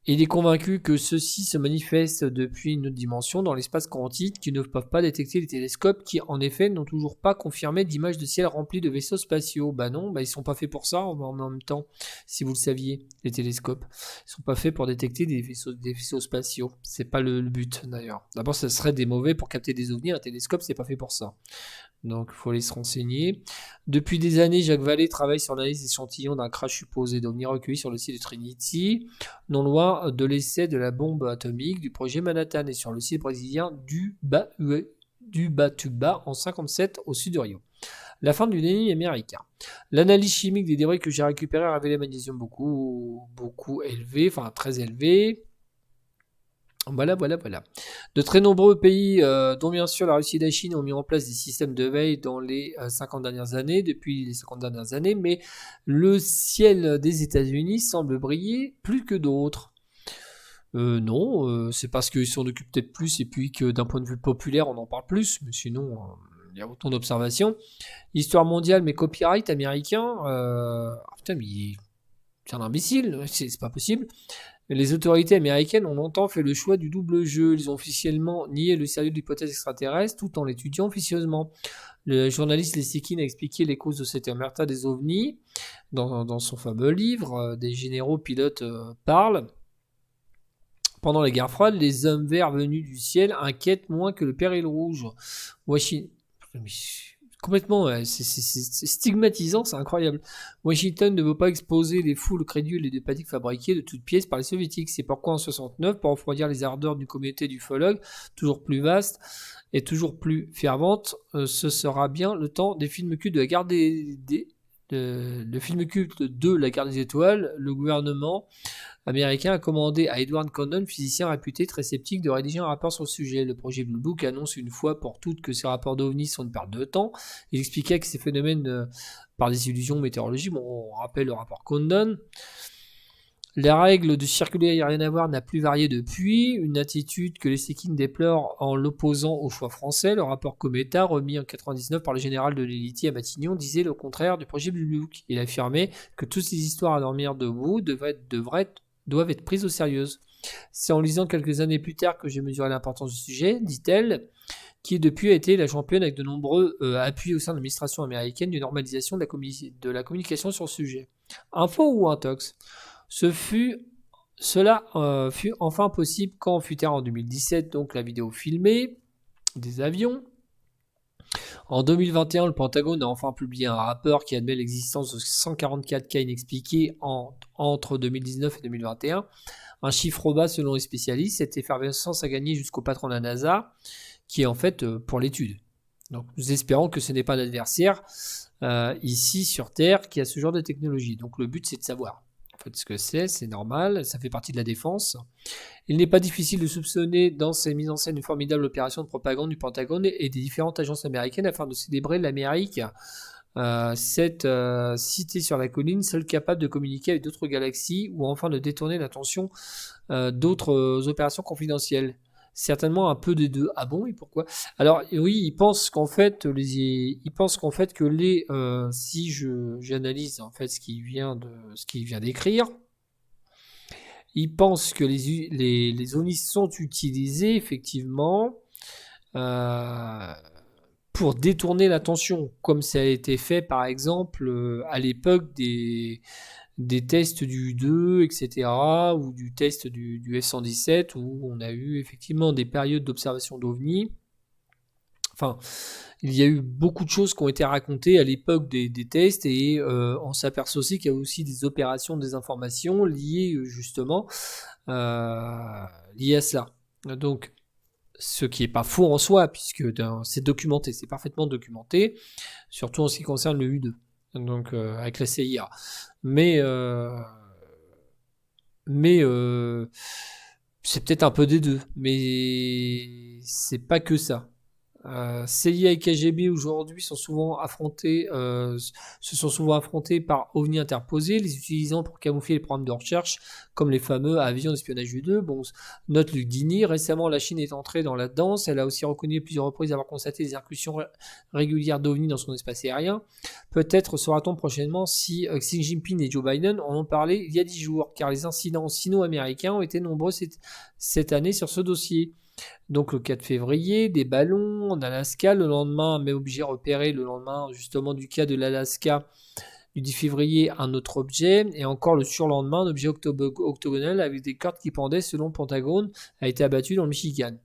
Il est convaincu que ceux-ci se manifestent depuis une autre dimension dans l'espace quantique qui ne peuvent pas détecter les télescopes qui, en effet, n'ont toujours pas confirmé d'images de ciel remplies de vaisseaux spatiaux. Bah non, ils sont pas faits pour ça en même temps, si vous le saviez, les télescopes. Ils sont pas faits pour détecter des vaisseaux spatiaux. C'est pas le but d'ailleurs. D'abord, ça serait des mauvais pour capter des ovnis. Un télescope, c'est pas fait pour ça. Donc, il faut aller se renseigner. Depuis des années, Jacques Vallée travaille sur l'analyse d'échantillons d'un crash supposé d'ovnis recueillis sur le site de Trinity, non loin de l'essai de la bombe atomique du projet Manhattan et sur le site brésilien d'Ubatuba en 1957 au sud de Rio. La fin du déni américain. L'analyse chimique des débris que j'ai récupérés a révélé un magnésium beaucoup élevé, enfin très élevé. Voilà. De très nombreux pays, dont bien sûr la Russie et la Chine, ont mis en place des systèmes de veille dans les 50 dernières années, mais le ciel des États-Unis semble briller plus que d'autres. Non, c'est parce qu'ils s'en occupent peut-être plus et puis que d'un point de vue populaire, on en parle plus, mais sinon, il y a autant d'observations. Histoire mondiale, mais copyright américain, putain, mais c'est un imbécile, c'est pas possible. Les autorités américaines ont longtemps fait le choix du double jeu. Ils ont officiellement nié le sérieux de l'hypothèse extraterrestre tout en l'étudiant officieusement. Le journaliste Lesekin a expliqué les causes de cette omerta des ovnis dans son fameux livre. Des généraux pilotes parlent. Pendant la guerre froide, les hommes verts venus du ciel inquiètent moins que le péril rouge. Washington... Complètement, c'est stigmatisant, c'est incroyable. Washington ne veut pas exposer les foules crédules et dépathiques fabriquées de toutes pièces par les soviétiques. C'est pourquoi en 1969, pour refroidir les ardeurs d'une communauté d'ufologues toujours plus vaste et toujours plus fervente, ce sera bien le temps des films cultes de la guerre le film culte de la guerre des étoiles. Le gouvernement américain a commandé à Edward Condon, physicien réputé très sceptique, de rédiger un rapport sur le sujet. Le projet Blue Book annonce une fois pour toutes que ces rapports d'OVNI sont une perte de temps. Il expliquait que ces phénomènes par des illusions météorologiques, on rappelle le rapport Condon. La règle de circuler, il n'y a rien à voir, n'a plus varié depuis, une attitude que Lesekin déplore en l'opposant au choix français. Le rapport Cometa, remis en 1999 par le général de l'Eliti à Matignon, disait le contraire du projet Blue Book. Il affirmait que toutes ces histoires à dormir debout doivent être prises au sérieux. C'est en lisant quelques années plus tard que j'ai mesuré l'importance du sujet, dit-elle, qui depuis a été la championne avec de nombreux appuis au sein de l'administration américaine d'une normalisation de la communication sur le sujet. Info ou intox ? Cela fut enfin possible quand fut en 2017, donc la vidéo filmée des avions. En 2021, le Pentagone a enfin publié un rapport qui admet l'existence de 144 cas inexpliqués entre 2019 et 2021. Un chiffre bas selon les spécialistes. Cette effervescence a gagné jusqu'au patron de la NASA, qui est en fait pour l'étude. Donc nous espérons que ce n'est pas un adversaire ici sur Terre qui a ce genre de technologie. Donc le but c'est de savoir. En fait, ce que c'est normal, ça fait partie de la défense. Il n'est pas difficile de soupçonner dans ces mises en scène une formidable opération de propagande du Pentagone et des différentes agences américaines afin de célébrer l'Amérique, cette cité sur la colline, seule capable de communiquer avec d'autres galaxies ou enfin de détourner l'attention d'autres opérations confidentielles. certainement un peu des deux. Ah bon, et pourquoi? Alors oui, ils pensent qu'en fait que si j'analyse en fait ce qu'il vient d'écrire, ils pensent que les ovnis sont utilisés effectivement euh, pour détourner l'attention, comme ça a été fait par exemple à l'époque des tests du U2, etc., ou du test du F-117, où on a eu effectivement des périodes d'observation d'OVNI. Enfin, il y a eu beaucoup de choses qui ont été racontées à l'époque des tests, et on s'aperçoit aussi qu'il y a aussi des opérations de désinformation liées justement liées à cela. Donc, ce qui n'est pas faux en soi, puisque c'est documenté, c'est parfaitement documenté, surtout en ce qui concerne le U2, donc avec la CIA. Mais, mais c'est peut-être un peu des deux, mais c'est pas que ça. CIA et KGB aujourd'hui se sont souvent affrontés par OVNI interposés, les utilisant pour camoufler les programmes de recherche, comme les fameux avions d'espionnage U2. Bon, note Luc Dini, récemment la Chine est entrée dans la danse, elle a aussi reconnu plusieurs reprises avoir constaté des incursions régulières d'OVNI dans son espace aérien. Peut-être saura-t-on prochainement si Xi Jinping et Joe Biden en ont parlé il y a 10 jours, car les incidents sino-américains ont été nombreux cette année sur ce dossier. Donc le 4 février, des ballons en Alaska, le lendemain, un même objet repéré, le lendemain justement du cas de l'Alaska, du 10 février, un autre objet, et encore le surlendemain, un objet octogonal avec des cordes qui pendaient selon le Pentagone a été abattu dans le Michigan.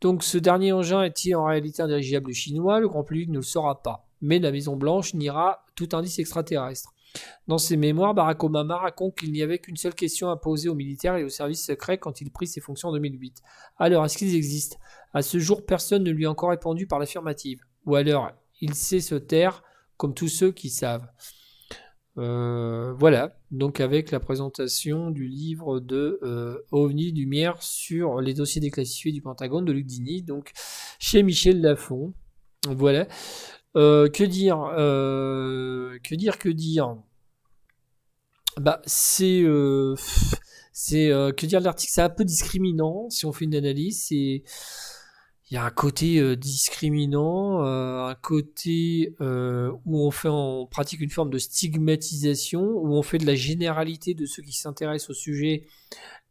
Donc ce dernier engin est-il en réalité un dirigeable chinois? Le grand public ne le saura pas, mais la Maison Blanche niera tout indice extraterrestre. Dans ses mémoires, Barack Obama raconte qu'il n'y avait qu'une seule question à poser aux militaires et aux services secrets quand il prit ses fonctions en 2008. Alors, est-ce qu'ils existent? À ce jour, personne ne lui a encore répondu par l'affirmative. Ou alors, il sait se taire, comme tous ceux qui savent. Voilà, donc avec la présentation du livre de OVNI Lumière sur les dossiers déclassifiés du Pentagone de Luc Dini, donc chez Michel Lafon. Voilà. Que dire? Que dire? Bah, que dire de l'article? C'est un peu discriminant si on fait une analyse. Il y a un côté discriminant, un côté où on pratique une forme de stigmatisation, où on fait de la généralité de ceux qui s'intéressent au sujet.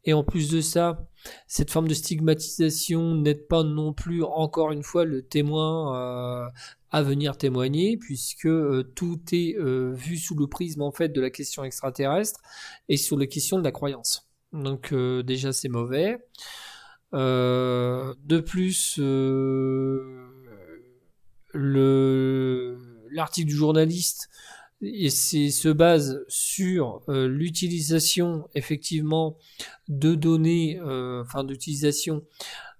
Et en plus de ça, cette forme de stigmatisation n'aide pas non plus, encore une fois, le témoin à venir témoigner, puisque tout est vu sous le prisme en fait de la question extraterrestre et sur les questions de la croyance. Donc déjà c'est mauvais. De plus, l'article du journaliste se base sur l'utilisation effectivement de données, d'utilisation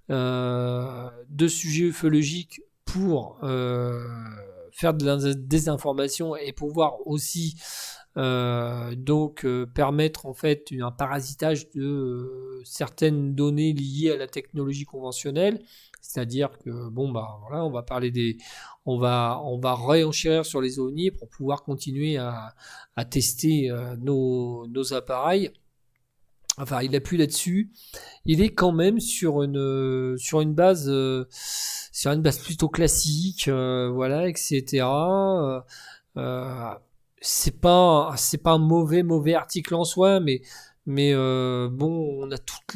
de sujets ufologiques pour faire de la désinformation et pouvoir aussi permettre en fait un parasitage de certaines données liées à la technologie conventionnelle, c'est-à-dire que bon bah voilà, on va réenchérir sur les ovnis pour pouvoir continuer à tester nos appareils. Enfin, il appuie là-dessus. Il est quand même sur une base plutôt classique, voilà, etc. Euh, c'est pas un mauvais article en soi, mais bon, on a toutes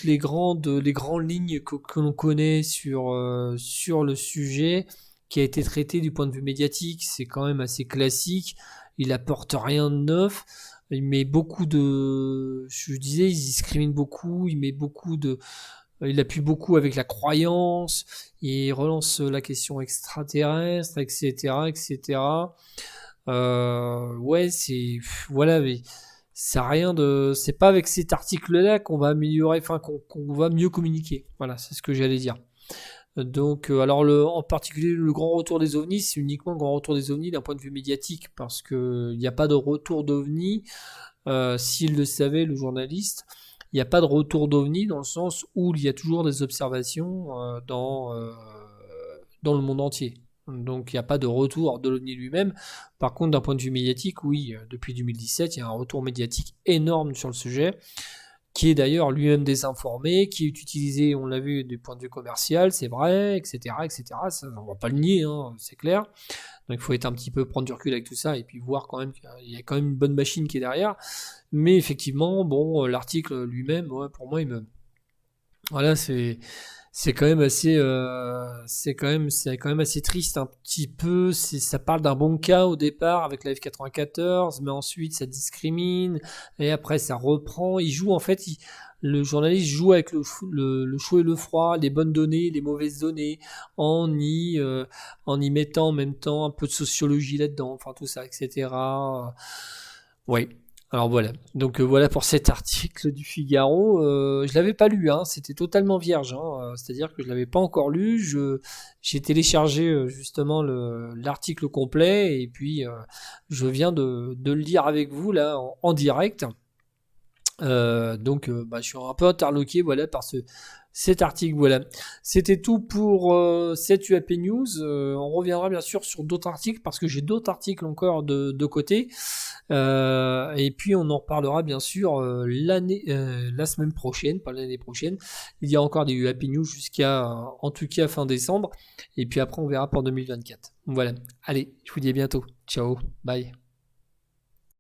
les grandes lignes que l'on connaît sur le sujet qui a été traité du point de vue médiatique. C'est quand même assez classique. Il apporte rien de neuf. Il met beaucoup de, je disais, il discrimine beaucoup. Il appuie beaucoup avec la croyance. Il relance la question extraterrestre, etc., etc. Ouais, voilà, mais c'est pas avec cet article-là qu'on va améliorer, enfin qu'on va mieux communiquer. Voilà, c'est ce que j'allais dire. Donc, alors en particulier le grand retour des ovnis, c'est uniquement le grand retour des ovnis d'un point de vue médiatique, parce que il n'y a pas de retour d'ovnis. S'il le savait, le journaliste, il n'y a pas de retour d'ovnis dans le sens où il y a toujours des observations dans le monde entier. Donc il n'y a pas de retour de l'OVNI lui-même. Par contre, d'un point de vue médiatique, oui, depuis 2017, il y a un retour médiatique énorme sur le sujet. qui est d'ailleurs lui-même désinformé, qui est utilisé, on l'a vu, du point de vue commercial, c'est vrai, etc., etc. Ça, on va pas le nier, hein, c'est clair. Donc il faut être un petit peu prendre du recul avec tout ça et puis voir quand même qu'il y a quand même une bonne machine qui est derrière. Mais effectivement, bon, l'article lui-même, ouais, pour moi, voilà, c'est quand même assez, c'est quand même assez triste un petit peu. Ça parle d'un bon cas au départ avec la F94, mais ensuite ça discrimine et après ça reprend. Il joue en fait, le journaliste joue avec le chaud et le froid, les bonnes données, les mauvaises données, en y mettant en même temps un peu de sociologie là-dedans, enfin tout ça, etc. Oui. Alors voilà. Donc voilà pour cet article du Figaro. Je l'avais pas lu, hein. C'était totalement vierge, hein. C'est-à-dire que je l'avais pas encore lu. J'ai téléchargé justement l'article complet et puis je viens de le lire avec vous là en direct. Donc bah, je suis un peu interloqué voilà par cet article. Voilà, c'était tout pour cette UAP News. On reviendra bien sûr sur d'autres articles parce que j'ai d'autres articles encore de côté. Et puis on en reparlera bien sûr la semaine prochaine, pas l'année prochaine. Il y a encore des UAP News jusqu'à en tout cas fin décembre. Et puis après on verra pour 2024. Voilà. Allez, je vous dis à bientôt. Ciao, bye.